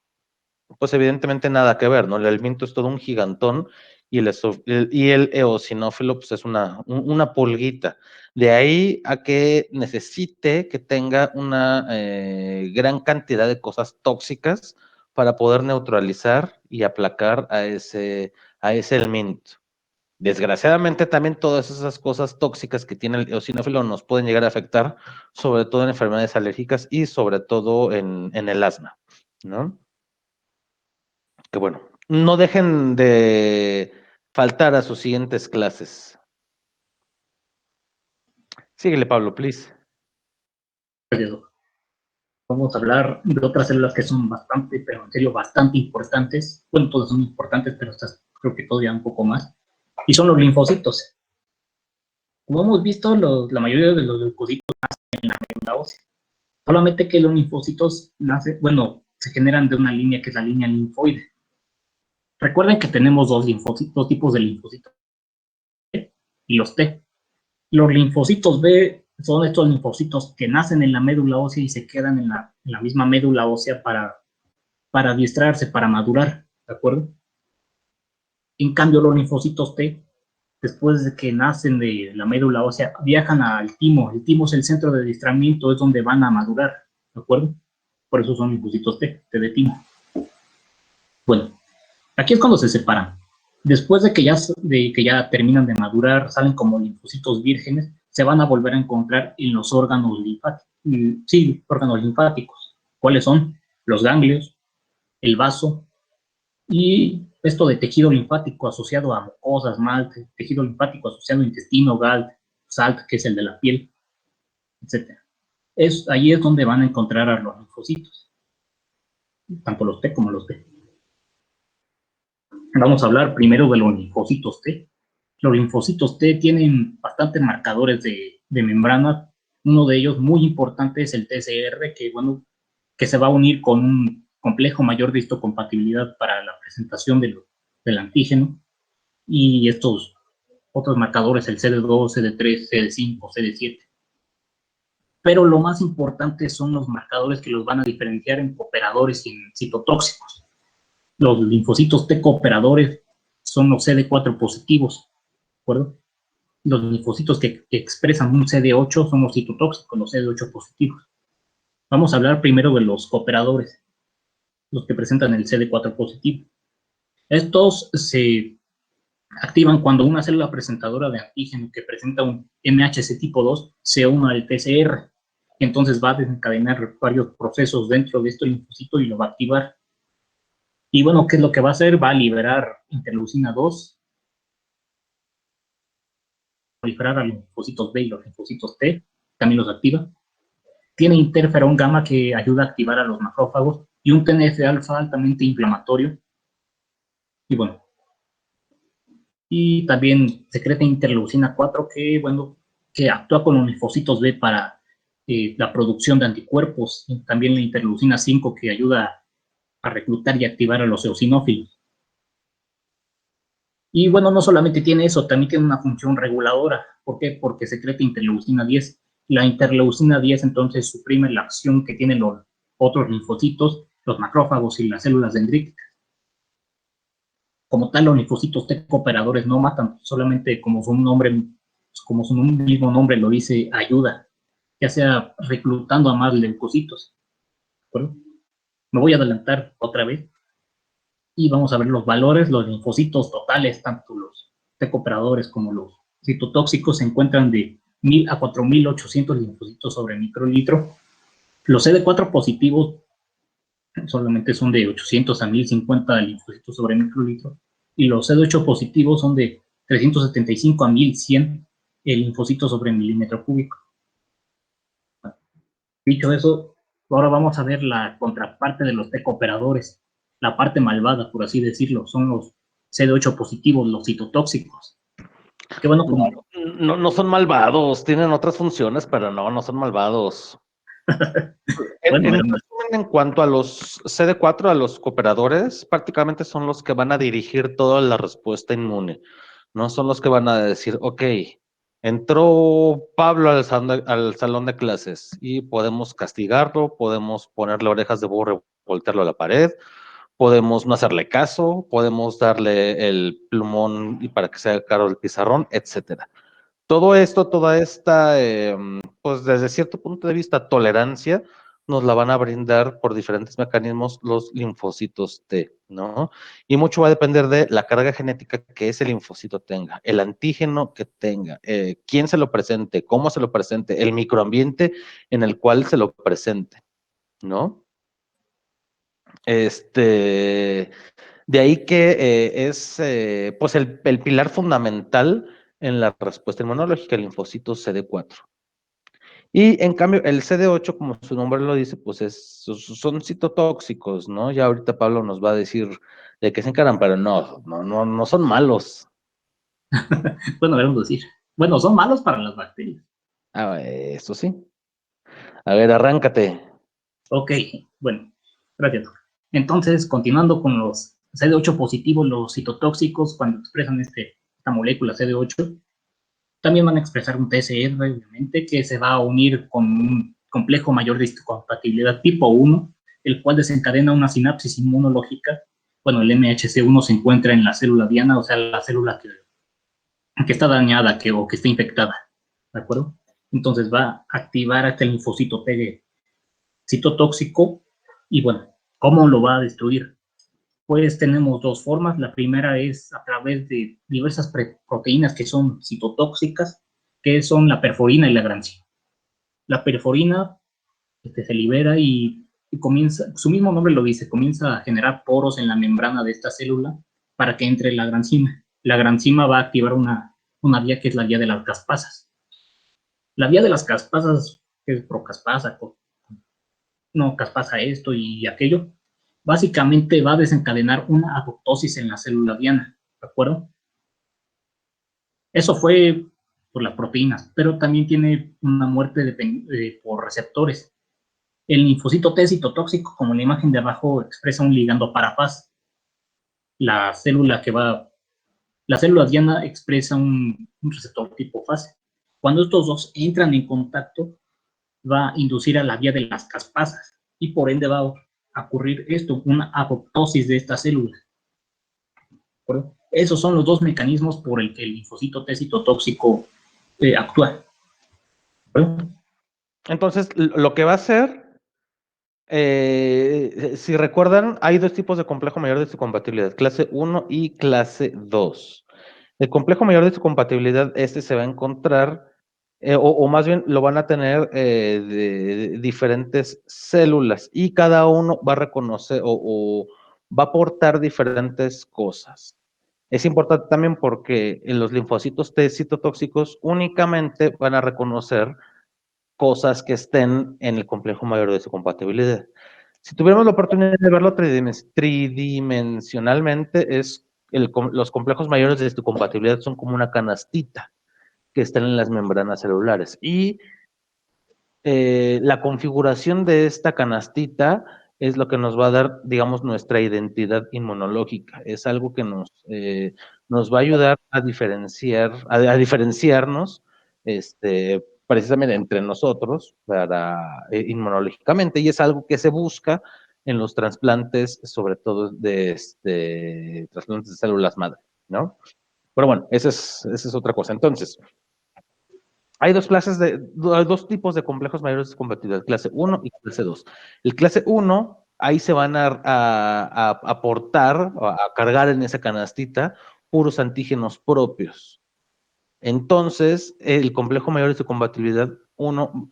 pues evidentemente nada que ver, ¿no? El helminto es todo un gigantón y el eosinófilo pues es una pulguita. De ahí a que necesite que tenga una gran cantidad de cosas tóxicas para poder neutralizar y aplacar a ese helminto. Desgraciadamente también todas esas cosas tóxicas que tiene el eosinófilo nos pueden llegar a afectar, sobre todo en enfermedades alérgicas y sobre todo en el asma, ¿no? Que bueno, no dejen de faltar a sus siguientes clases. Síguele, Pablo, please. Vamos a hablar de otras células que son pero en serio bastante importantes. Bueno, todas son importantes, pero estas creo que todavía un poco más. Y son los linfocitos. Como hemos visto, la mayoría de los leucocitos nacen en la médula ósea. Solamente que los linfocitos se generan de una línea que es la línea linfoide. Recuerden que tenemos dos tipos de linfocitos, B y los T. Los linfocitos B son estos linfocitos que nacen en la médula ósea y se quedan en la misma médula ósea para adiestrarse, para madurar, ¿de acuerdo? En cambio, los linfocitos T, después de que nacen de la médula ósea, viajan al timo. El timo es el centro de adiestramiento, es donde van a madurar, ¿de acuerdo? Por eso son linfocitos T de timo. Bueno, aquí es cuando se separan. Después de que ya terminan de madurar, salen como linfocitos vírgenes, se van a volver a encontrar en los órganos linfáticos. Sí, órganos linfáticos. ¿Cuáles son? Los ganglios, el vaso y esto de tejido linfático asociado a mucosas, tejido linfático asociado a intestino, GALT, SALT, que es el de la piel. etc. Ahí es donde van a encontrar a los linfocitos, tanto los T como los B. Vamos a hablar primero de los linfocitos T. Los linfocitos T tienen bastantes marcadores de membrana. Uno de ellos muy importante es el TCR, que se va a unir con un complejo mayor de histocompatibilidad para la presentación del antígeno. Y estos otros marcadores, el CD2, CD3, CD5, CD7. Pero lo más importante son los marcadores que los van a diferenciar en cooperadores y en citotóxicos. Los linfocitos T cooperadores son los CD4 positivos, ¿de acuerdo? Los linfocitos que expresan un CD8 son los citotóxicos, los CD8 positivos. Vamos a hablar primero de los cooperadores, los que presentan el CD4 positivo. Estos se activan cuando una célula presentadora de antígeno que presenta un MHC tipo 2 se une al TCR. Entonces va a desencadenar varios procesos dentro de este linfocito y lo va a activar. Y bueno, ¿qué es lo que va a hacer? Va a liberar interleucina 2, proliferar a los linfocitos B y los linfocitos T, también los activa. Tiene interferón gamma que ayuda a activar a los macrófagos y un TNF-alfa altamente inflamatorio. Y bueno, y también secreta interleucina 4 que actúa con los linfocitos B para la producción de anticuerpos. Y también la interleucina 5 que ayuda a reclutar y activar a los eosinófilos. Y bueno, no solamente tiene eso, también tiene una función reguladora. ¿Por qué? Porque secreta interleucina 10. La interleucina 10 entonces suprime la acción que tienen los otros linfocitos, los macrófagos y las células dendríticas. Como tal, los linfocitos T cooperadores no matan, solamente como su mismo nombre lo dice, ayuda, ya sea reclutando a más leucocitos. ¿De acuerdo? Me voy a adelantar otra vez y vamos a ver los valores. Los linfocitos totales, tanto los T cooperadores como los citotóxicos, se encuentran de 1000 a 4800 linfocitos sobre microlitro. Los CD4 positivos solamente son de 800 a 1050 linfocitos sobre microlitro, y los CD8 positivos son de 375 a 1100 linfocitos sobre milímetro cúbico. Dicho eso, ahora vamos a ver la contraparte de los T cooperadores, la parte malvada, por así decirlo, son los CD8 positivos, los citotóxicos. Que bueno, como... no son malvados, tienen otras funciones, pero no son malvados. En cuanto a los CD4, a los cooperadores, prácticamente son los que van a dirigir toda la respuesta inmune. No son los que van a decir, ok, entró Pablo al salón de clases y podemos castigarlo, podemos ponerle orejas de burro, voltearlo a la pared, podemos no hacerle caso, podemos darle el plumón y para que se haga caro el pizarrón, etcétera. Todo esto, toda esta, pues desde cierto punto de vista, tolerancia, nos la van a brindar por diferentes mecanismos los linfocitos T, ¿no? Y mucho va a depender de la carga genética que ese linfocito tenga, el antígeno que tenga, quién se lo presente, cómo se lo presente, el microambiente en el cual se lo presente, ¿no? De ahí que es pues el pilar fundamental en la respuesta inmunológica, el linfocito CD4. Y en cambio, el CD8, como su nombre lo dice, pues son citotóxicos, ¿no? Ya ahorita Pablo nos va a decir de qué se encaran, pero no son malos. Bueno, debemos decir. Bueno, son malos para las bacterias. Ah, eso sí. A ver, arráncate. Ok, bueno, gracias. Entonces, continuando con los CD8 positivos, los citotóxicos, cuando expresan esta molécula CD8, también van a expresar un TCR, obviamente, que se va a unir con un complejo mayor de histocompatibilidad tipo 1, el cual desencadena una sinapsis inmunológica. Bueno, el MHC1 se encuentra en la célula diana, o sea, la célula que está dañada o que está infectada, ¿de acuerdo? Entonces va a activar a este linfocito T citotóxico. Y bueno, ¿cómo lo va a destruir? Pues tenemos dos formas. La primera es a través de diversas proteínas que son citotóxicas, que son la perforina y la granzima. La perforina se libera y comienza, su mismo nombre lo dice, comienza a generar poros en la membrana de esta célula para que entre la granzima. La granzima va a activar una vía que es la vía de las caspasas. La vía de las caspasas que es procaspasa, no caspasa esto y aquello, básicamente va a desencadenar una apoptosis en la célula diana, ¿de acuerdo? Eso fue por las proteínas, pero también tiene una muerte por receptores. El linfocito T citotóxico, como en la imagen de abajo, expresa un ligando para Fas. La célula diana expresa un receptor tipo Fas. Cuando estos dos entran en contacto, va a inducir a la vía de las caspasas y por ende va a ocurrir esto, una apoptosis de esta célula. ¿De Esos son los dos mecanismos por el que el linfocito T citotóxico actúa. Entonces, lo que va a hacer, si recuerdan, hay dos tipos de complejo mayor de histocompatibilidad, clase 1 y clase 2. El complejo mayor de histocompatibilidad, se va a encontrar, o más bien lo van a tener de diferentes células y cada uno va a reconocer o va a aportar diferentes cosas. Es importante también porque en los linfocitos T citotóxicos únicamente van a reconocer cosas que estén en el complejo mayor de su compatibilidad. Si tuviéramos la oportunidad de verlo tridimensionalmente, los complejos mayores de su compatibilidad son como una canastita que están en las membranas celulares. Y la configuración de esta canastita es lo que nos va a dar, digamos, nuestra identidad inmunológica. Es algo que nos va a ayudar a diferenciarnos, precisamente entre nosotros, inmunológicamente, y es algo que se busca en los trasplantes, sobre todo de trasplantes de células madre, ¿no? Pero bueno, esa es otra cosa. Entonces, hay dos tipos de complejos mayores de compatibilidad, clase 1 y clase 2. El clase 1, ahí se van a aportar, a cargar en esa canastita, puros antígenos propios. Entonces, el complejo mayor de compatibilidad 1,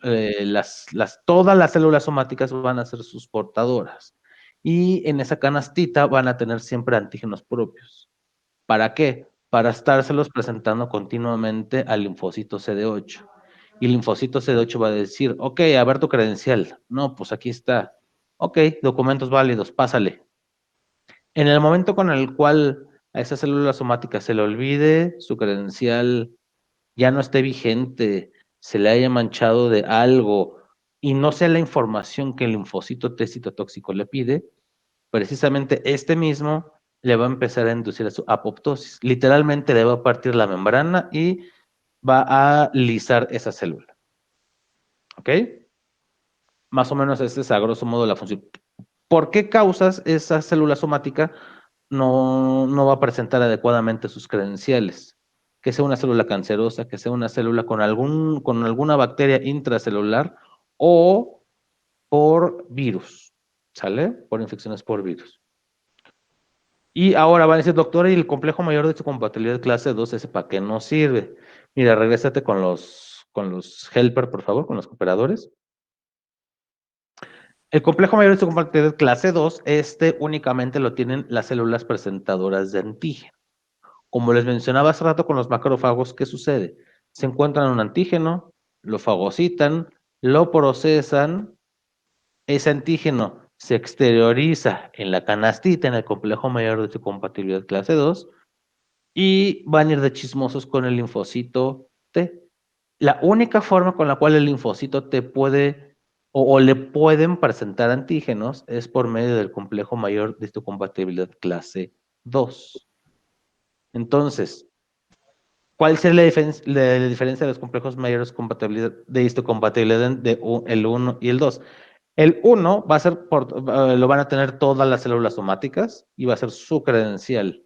todas las células somáticas van a ser sus portadoras. Y en esa canastita van a tener siempre antígenos propios. ¿Para qué? Para estárselos presentando continuamente al linfocito CD8. Y el linfocito CD8 va a decir, ok, a ver tu credencial. No, pues aquí está. Ok, documentos válidos, pásale. En el momento con el cual a esa célula somática se le olvide su credencial, ya no esté vigente, se le haya manchado de algo y no sea la información que el linfocito T citotóxico le pide, precisamente mismo le va a empezar a inducir a su apoptosis. Literalmente le va a partir la membrana y va a lisar esa célula. ¿Ok? Más o menos es a grosso modo la función. ¿Por qué causas esa célula somática no va a presentar adecuadamente sus credenciales? Que sea una célula cancerosa, que sea una célula con alguna bacteria intracelular o por virus, ¿sale? Por infecciones por virus. Y ahora van a decir, doctora, ¿y el complejo mayor de su compatibilidad clase 2, ese para qué no sirve? Mira, regrésate con los helper, por favor, con los cooperadores. El complejo mayor de su compatibilidad clase 2, únicamente lo tienen las células presentadoras de antígeno. Como les mencionaba hace rato con los macrófagos, ¿qué sucede? Se encuentran un antígeno, lo fagocitan, lo procesan, ese antígeno se exterioriza en la canastita, en el complejo mayor de su compatibilidad clase 2, y van a ir de chismosos con el linfocito T. La única forma con la cual el linfocito T puede o le pueden presentar antígenos es por medio del complejo mayor de histocompatibilidad clase 2. Entonces, ¿cuál sería la diferencia de los complejos mayores de histocompatibilidad de el 1 y el 2? El 1 va a ser lo van a tener todas las células somáticas y va a ser su credencial.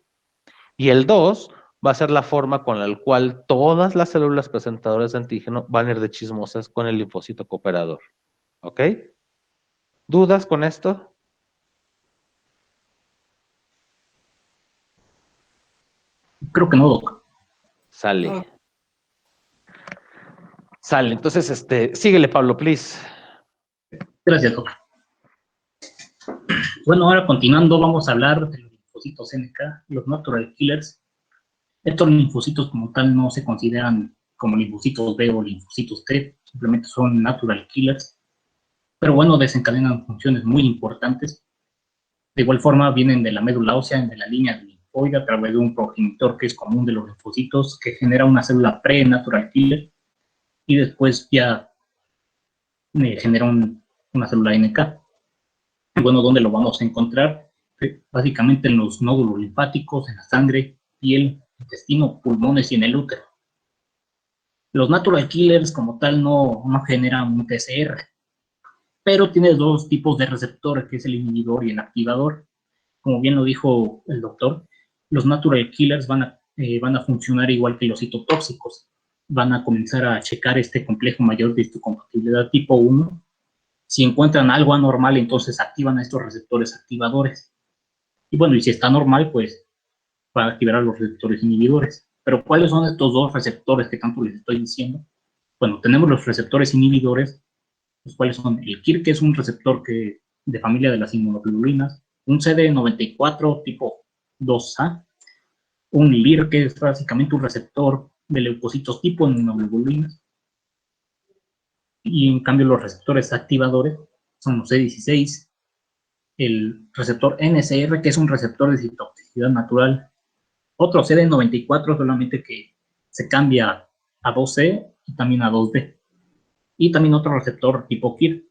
Y el 2 va a ser la forma con la cual todas las células presentadoras de antígeno van a ir de chismosas con el linfocito cooperador. ¿Ok? ¿Dudas con esto? Creo que no, Doc. Sale. No. Sale. Entonces, síguele, Pablo, please. Gracias, Doc. Bueno, ahora continuando, vamos a hablar de los linfocitos NK, los natural killers. Estos linfocitos como tal no se consideran como linfocitos B o linfocitos T, simplemente son natural killers, pero bueno, desencadenan funciones muy importantes. De igual forma, vienen de la médula ósea, de la línea linfoide, a través de un progenitor que es común de los linfocitos, que genera una célula pre-natural killer, y después ya genera una célula NK. Y bueno, ¿dónde lo vamos a encontrar? Básicamente en los nódulos linfáticos, en la sangre, piel, intestino, pulmones y en el útero. Los natural killers como tal no generan un TCR, pero tiene dos tipos de receptores, que es el inhibidor y el activador. Como bien lo dijo el doctor, los natural killers van a funcionar igual que los citotóxicos. Van a comenzar a checar este complejo mayor de histocompatibilidad tipo 1. Si encuentran algo anormal, entonces activan a estos receptores activadores. Y bueno, y si está normal, pues va a activar a los receptores inhibidores. Pero ¿cuáles son estos dos receptores que tanto les estoy diciendo? Bueno, tenemos los receptores inhibidores, los cuales son el KIR, que es un receptor de familia de las inmunoglobulinas, un CD94 tipo 2A, un LIR, que es básicamente un receptor de leucocitos tipo inmunoglobulinas, y en cambio los receptores activadores son los C16, el receptor NCR, que es un receptor de citotoxicidad natural, otro CD94, solamente que se cambia a 2C y también a 2D, y también otro receptor tipo KIR.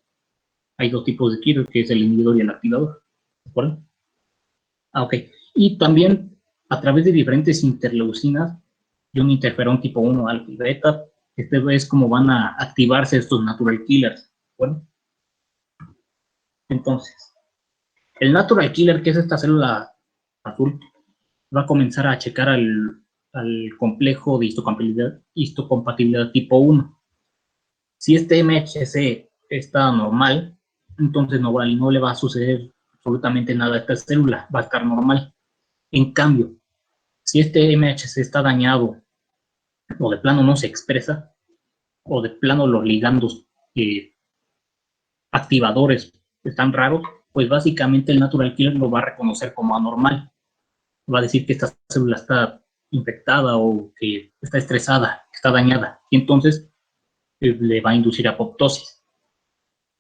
Hay dos tipos de KIR, que es el inhibidor y el activador. ¿De acuerdo? Ok. Y también a través de diferentes interleucinas y un interferón tipo 1 alfa y beta, este es como van a activarse estos natural killers. ¿De acuerdo? Entonces, el natural killer, que es esta célula azul, va a comenzar a checar al complejo de histocompatibilidad tipo 1. Si este MHC está normal, entonces no le va a suceder absolutamente nada a esta célula, va a estar normal. En cambio, si este MHC está dañado o de plano no se expresa, o de plano los ligandos activadores están raros, pues básicamente el natural killer lo va a reconocer como anormal. Va a decir que esta célula está infectada o que está estresada, que está dañada, y entonces le va a inducir apoptosis.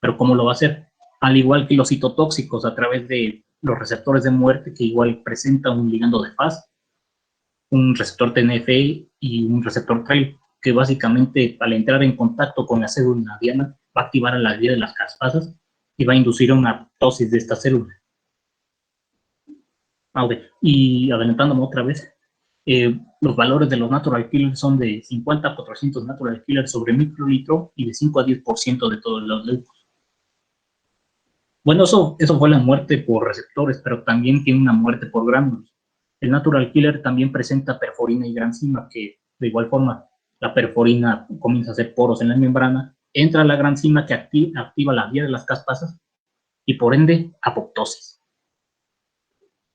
Pero ¿cómo lo va a hacer? Al igual que los citotóxicos, a través de los receptores de muerte, que igual presentan un ligando de faz, un receptor TNF y un receptor TRAIL, que básicamente al entrar en contacto con la célula diana va a activar a la vía de las caspasas y va a inducir una apoptosis de esta célula. Okay. Y adelantándome otra vez, los valores de los natural killers son de 50 a 400 natural killers sobre microlitro y de 5 a 10% de todos los leucos. Bueno, eso fue la muerte por receptores, pero también tiene una muerte por gránulos. El natural killer también presenta perforina y granzima, que de igual forma la perforina comienza a hacer poros en la membrana, entra la granzima que activa la vía de las caspasas y por ende apoptosis.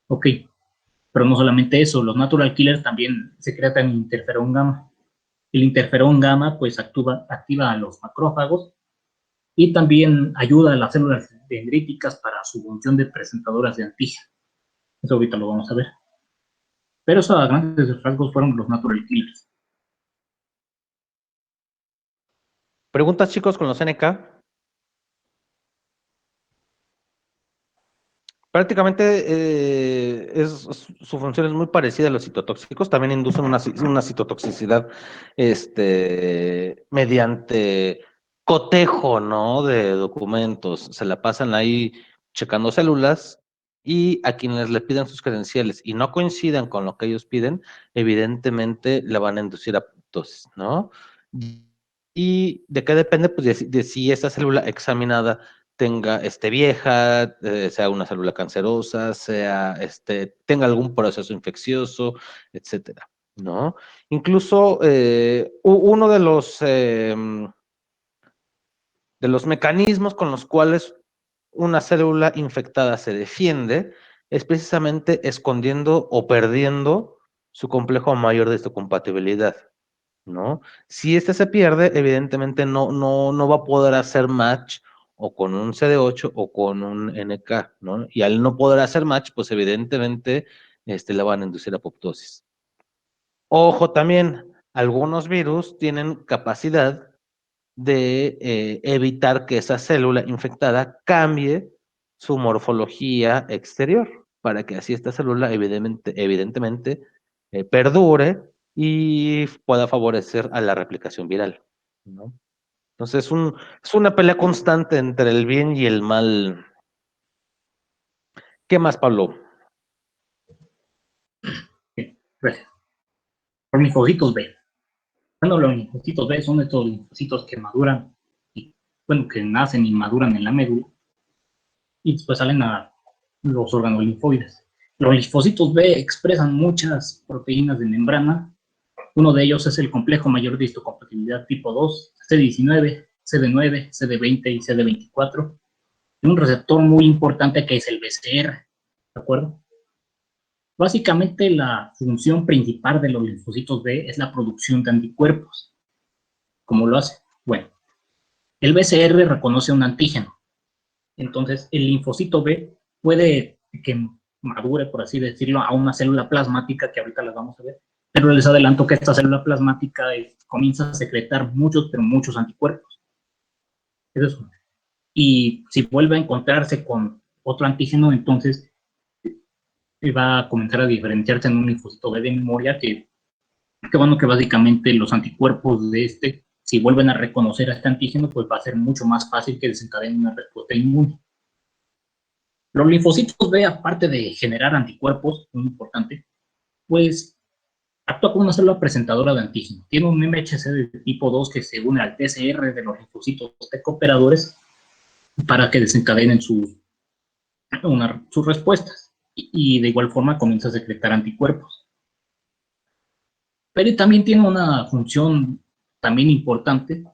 Ok, pero no solamente eso, los natural killers también secretan interferón gamma. El interferón gamma pues activa a los macrófagos y también ayuda a las células dendríticas para su función de presentadoras de antígeno. Eso ahorita lo vamos a ver. Pero eso a grandes rasgos fueron los natural killers. ¿Preguntas, chicos, con los NK? Prácticamente su función es muy parecida a los citotóxicos, también inducen una citotoxicidad mediante cotejo, ¿no? De documentos, se la pasan ahí checando células y a quienes le pidan sus credenciales y no coincidan con lo que ellos piden, evidentemente le van a inducir apoptosis, ¿no? ¿Y de qué depende? Pues de si esa célula examinada esté vieja, sea una célula cancerosa, tenga algún proceso infeccioso, etcétera, ¿no? Incluso uno de los mecanismos con los cuales una célula infectada se defiende es precisamente escondiendo o perdiendo su complejo mayor de histocompatibilidad, ¿no? Si este se pierde, evidentemente no va a poder hacer match o con un CD8 o con un NK, ¿no? Y al no poder hacer match, pues evidentemente le van a inducir apoptosis. Ojo también, algunos virus tienen capacidad de evitar que esa célula infectada cambie su morfología exterior, para que así esta célula evidentemente perdure y pueda favorecer a la replicación viral, ¿no? Entonces es una pelea constante entre el bien y el mal. ¿Qué más, Pablo? Bien, gracias. Los linfocitos B. Bueno, los linfocitos B son estos linfocitos que maduran, y, bueno, que nacen y maduran en la médula, y después salen a los órganos linfoides. Los linfocitos B expresan muchas proteínas de membrana. Uno de ellos es el complejo mayor de histocompatibilidad tipo 2, CD19, CD9, CD20 y CD24. Y un receptor muy importante que es el BCR, ¿de acuerdo? Básicamente la función principal de los linfocitos B es la producción de anticuerpos. ¿Cómo lo hace? Bueno, el BCR reconoce un antígeno. Entonces, el linfocito B puede que madure, por así decirlo, a una célula plasmática, que ahorita las vamos a ver, pero les adelanto que esta célula plasmática comienza a secretar muchos, pero muchos anticuerpos. Eso es una. Y si vuelve a encontrarse con otro antígeno, entonces va a comenzar a diferenciarse en un linfocito B de memoria que bueno, que básicamente los anticuerpos de si vuelven a reconocer a este antígeno, pues va a ser mucho más fácil que desencadenen una respuesta inmune. Los linfocitos B, aparte de generar anticuerpos, muy importante, pues actúa como una célula presentadora de antígeno. Tiene un MHC de tipo 2 que se une al TCR de los linfocitos T cooperadores para que desencadenen sus respuestas. Y de igual forma comienza a secretar anticuerpos. Pero también tiene una función también importante,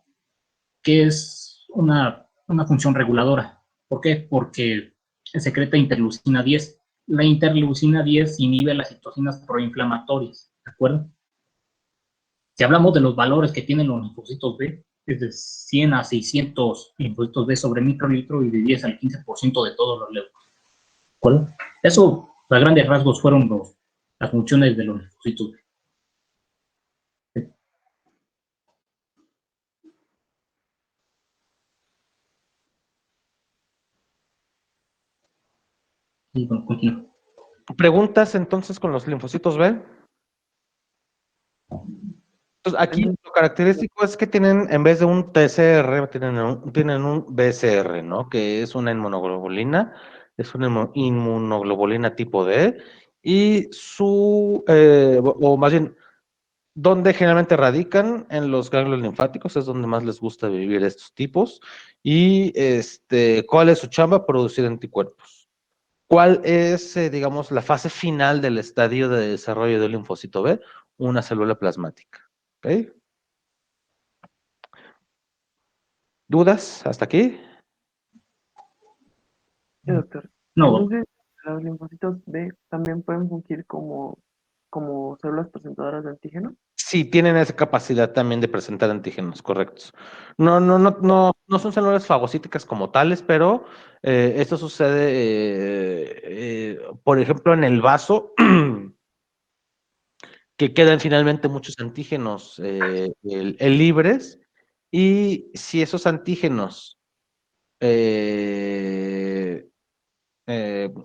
que es una función reguladora. ¿Por qué? Porque secreta interleucina 10. La interleucina 10 inhibe las citocinas proinflamatorias, ¿de acuerdo? Si hablamos de los valores que tienen los linfocitos B, es de 100 a 600 linfocitos B sobre microlitro y de 10 al 15% de todos los leucos, ¿de acuerdo? Eso, a grandes rasgos, fueron las funciones de los linfocitos B. Y bueno, continúo. ¿Preguntas entonces con los linfocitos B? Entonces, aquí lo característico es que tienen, en vez de un TCR, tienen un BCR, ¿no? Que es una inmunoglobulina, es una inmunoglobulina tipo D, y o más bien, donde generalmente radican en los ganglios linfáticos, es donde más les gusta vivir estos tipos, y ¿cuál es su chamba? Producir anticuerpos. ¿Cuál es, digamos, la fase final del estadio de desarrollo del linfocito B? Una célula plasmática. ¿Ok? ¿Dudas hasta aquí? Sí, doctor. No, Entonces, los linfocitos B también pueden fungir como células presentadoras de antígeno. Sí, tienen esa capacidad también de presentar antígenos, correctos. No son células fagocíticas como tales, pero esto sucede, por ejemplo, en el vaso, que quedan finalmente muchos antígenos libres, y si esos antígenos,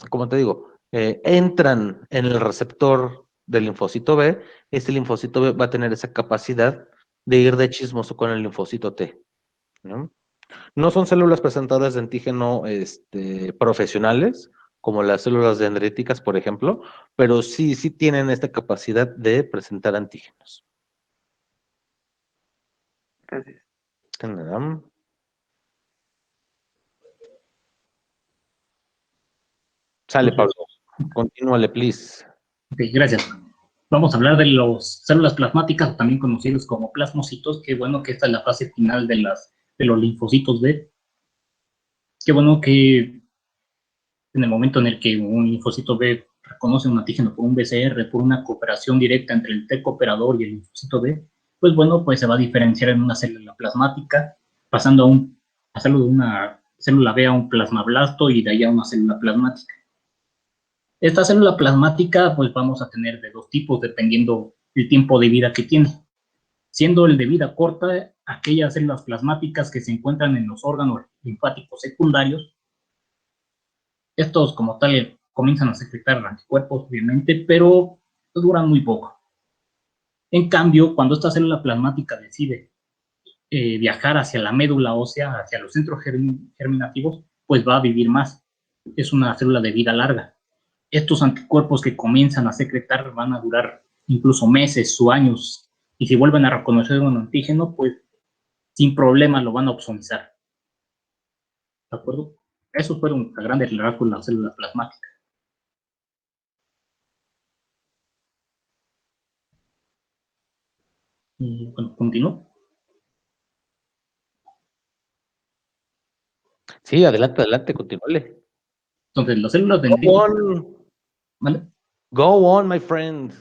como te digo, entran en el receptor del linfocito B, este linfocito B va a tener esa capacidad de ir de chismoso con el linfocito T, ¿no? No son células presentadoras de antígeno profesionales, como las células dendríticas, por ejemplo, pero sí tienen esta capacidad de presentar antígenos. Gracias. Sale, Pablo. Continúale, please. Ok, gracias. Vamos a hablar de las células plasmáticas, también conocidos como plasmocitos. Qué bueno que esta es la fase final de los linfocitos B. Qué bueno que en el momento en el que un linfocito B reconoce un antígeno por un BCR, por una cooperación directa entre el T cooperador y el linfocito B, pues bueno, pues se va a diferenciar en una célula plasmática, pasando a hacerlo de una célula B a un plasmablasto y de ahí a una célula plasmática. Esta célula plasmática, pues vamos a tener de dos tipos, dependiendo del tiempo de vida que tiene. siendo el de vida corta aquellas células plasmáticas que se encuentran en los órganos linfáticos secundarios. Estos como tal comienzan a secretar anticuerpos, obviamente, pero duran muy poco. En cambio, cuando esta célula plasmática decide viajar hacia la médula ósea, hacia los centros germinativos, pues va a vivir más. Es una célula de vida larga. Estos anticuerpos que comienzan a secretar van a durar incluso meses o años, y si vuelven a reconocer un antígeno, pues sin problema lo van a opsonizar. ¿De acuerdo? Eso fueron a grandes rasgos las células plasmáticas. Y bueno, continúo. Sí, adelante, adelante, continúale. Entonces, las células Go dendríticas. on, ¿Vale? go on, my friend.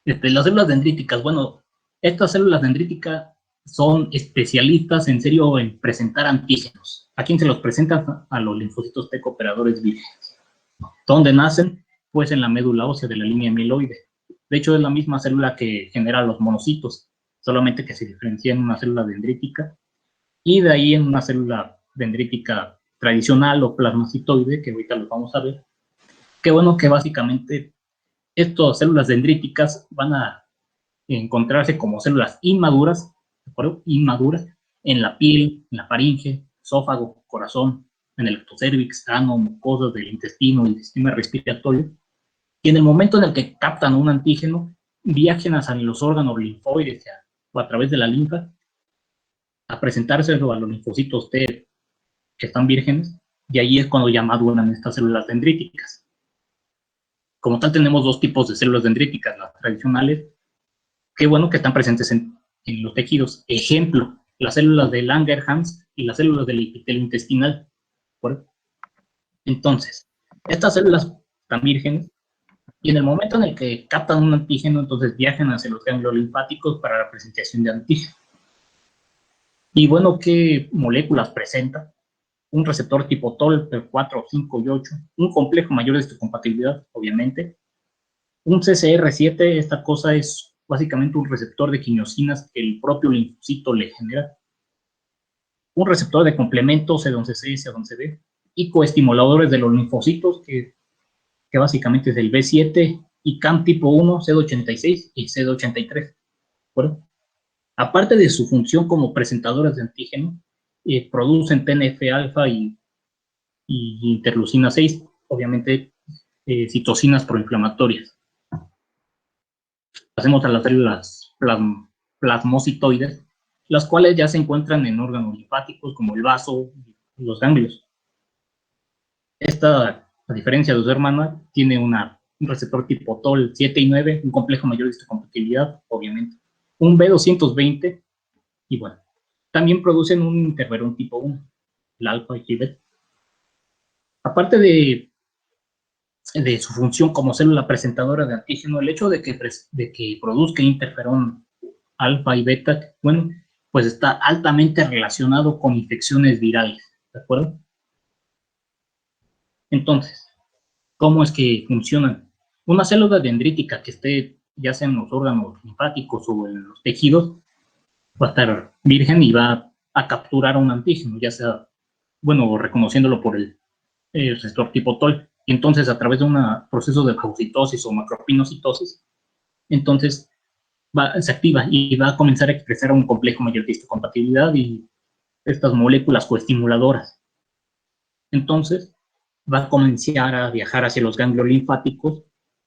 Las células dendríticas, bueno, estas células dendríticas son especialistas en serio en presentar antígenos. ¿A quién se los presentan? A los linfocitos T cooperadores vírgenes. ¿Dónde nacen? Pues en la médula ósea de la línea mieloide. De hecho, es la misma célula que genera los monocitos, solamente que se diferencia en una célula dendrítica y de ahí en una célula dendrítica tradicional o plasmacitoide, que ahorita lo vamos a ver. Qué bueno que básicamente estas células dendríticas van a encontrarse como células inmaduras, ¿de acuerdo? Inmaduras en la piel, en la faringe, esófago, corazón, en el ectocervix, ano, mucosas del intestino, el sistema respiratorio, y en el momento en el que captan un antígeno, viajan hacia los órganos linfoides o a través de la linfa a presentárselo a los linfocitos T que están vírgenes, y ahí es cuando ya maduran estas células dendríticas. Como tal, tenemos dos tipos de células dendríticas, las tradicionales, qué bueno que están presentes en los tejidos. Ejemplo, las células de Langerhans y las células del epitelio intestinal. ¿Por? Entonces, estas células están vírgenes y en el momento en el que captan un antígeno, entonces viajan hacia los ganglios linfáticos para la presentación de antígeno. Y bueno, ¿qué moléculas presenta? Un receptor tipo TOL, 4, 5 y 8, un complejo mayor de histocompatibilidad, obviamente, un CCR7, esta cosa es básicamente un receptor de quimiosinas que el propio linfocito le genera, un receptor de complemento C11C y C11B, y coestimuladores de los linfocitos, que básicamente es el B7, y CAM tipo 1, CD86 y CD83. ¿Bueno? Aparte de su función como presentadoras de antígeno, producen TNF-alfa y interleucina 6, obviamente citocinas proinflamatorias. Pasemos a las células plasmocitoides, las cuales ya se encuentran en órganos linfáticos como el vaso y los ganglios. Esta, a diferencia de su hermana, tiene un receptor tipo TOL 7 y 9, un complejo mayor de histocompatibilidad, obviamente, un B220, y bueno, también producen un interferón tipo 1, el alfa y el beta. Aparte de su función como célula presentadora de antígeno, el hecho de que produzca interferón alfa y beta, bueno, pues está altamente relacionado con infecciones virales, ¿de acuerdo? Entonces, ¿cómo es que funcionan? Una célula dendrítica que esté ya sea en los órganos linfáticos o en los tejidos, va a estar virgen y va a capturar un antígeno, ya sea, bueno, reconociéndolo por el receptor tipo TOL. Y entonces, a través de un proceso de fagocitosis o macropinocitosis, entonces se activa y va a comenzar a expresar un complejo mayor de histocompatibilidad y estas moléculas coestimuladoras. Entonces, va a comenzar a viajar hacia los ganglios linfáticos,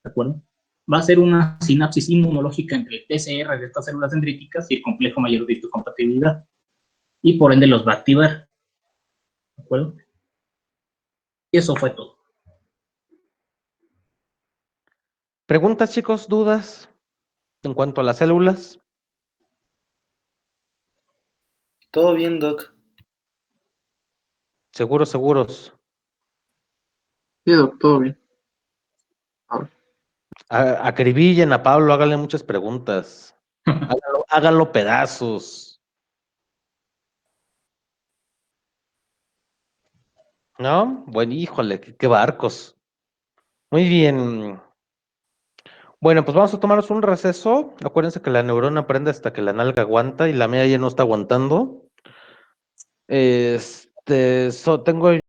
¿de acuerdo? Va a hacer una sinapsis inmunológica entre el TCR de estas células dendríticas y el complejo mayor de histocompatibilidad, y por ende los va a activar, ¿de acuerdo? Y eso fue todo. ¿Preguntas, chicos? ¿Dudas en cuanto a las células? Todo bien, Doc. Seguros, seguros. Sí, Doc, todo bien. Acribillen a Pablo, háganle muchas preguntas. Háganlo pedazos. ¿No? Bueno, híjole, qué barcos. Muy bien. Bueno, pues vamos a tomarnos un receso. Acuérdense que la neurona aprende hasta que la nalga aguanta y la mía ya no está aguantando. Tengo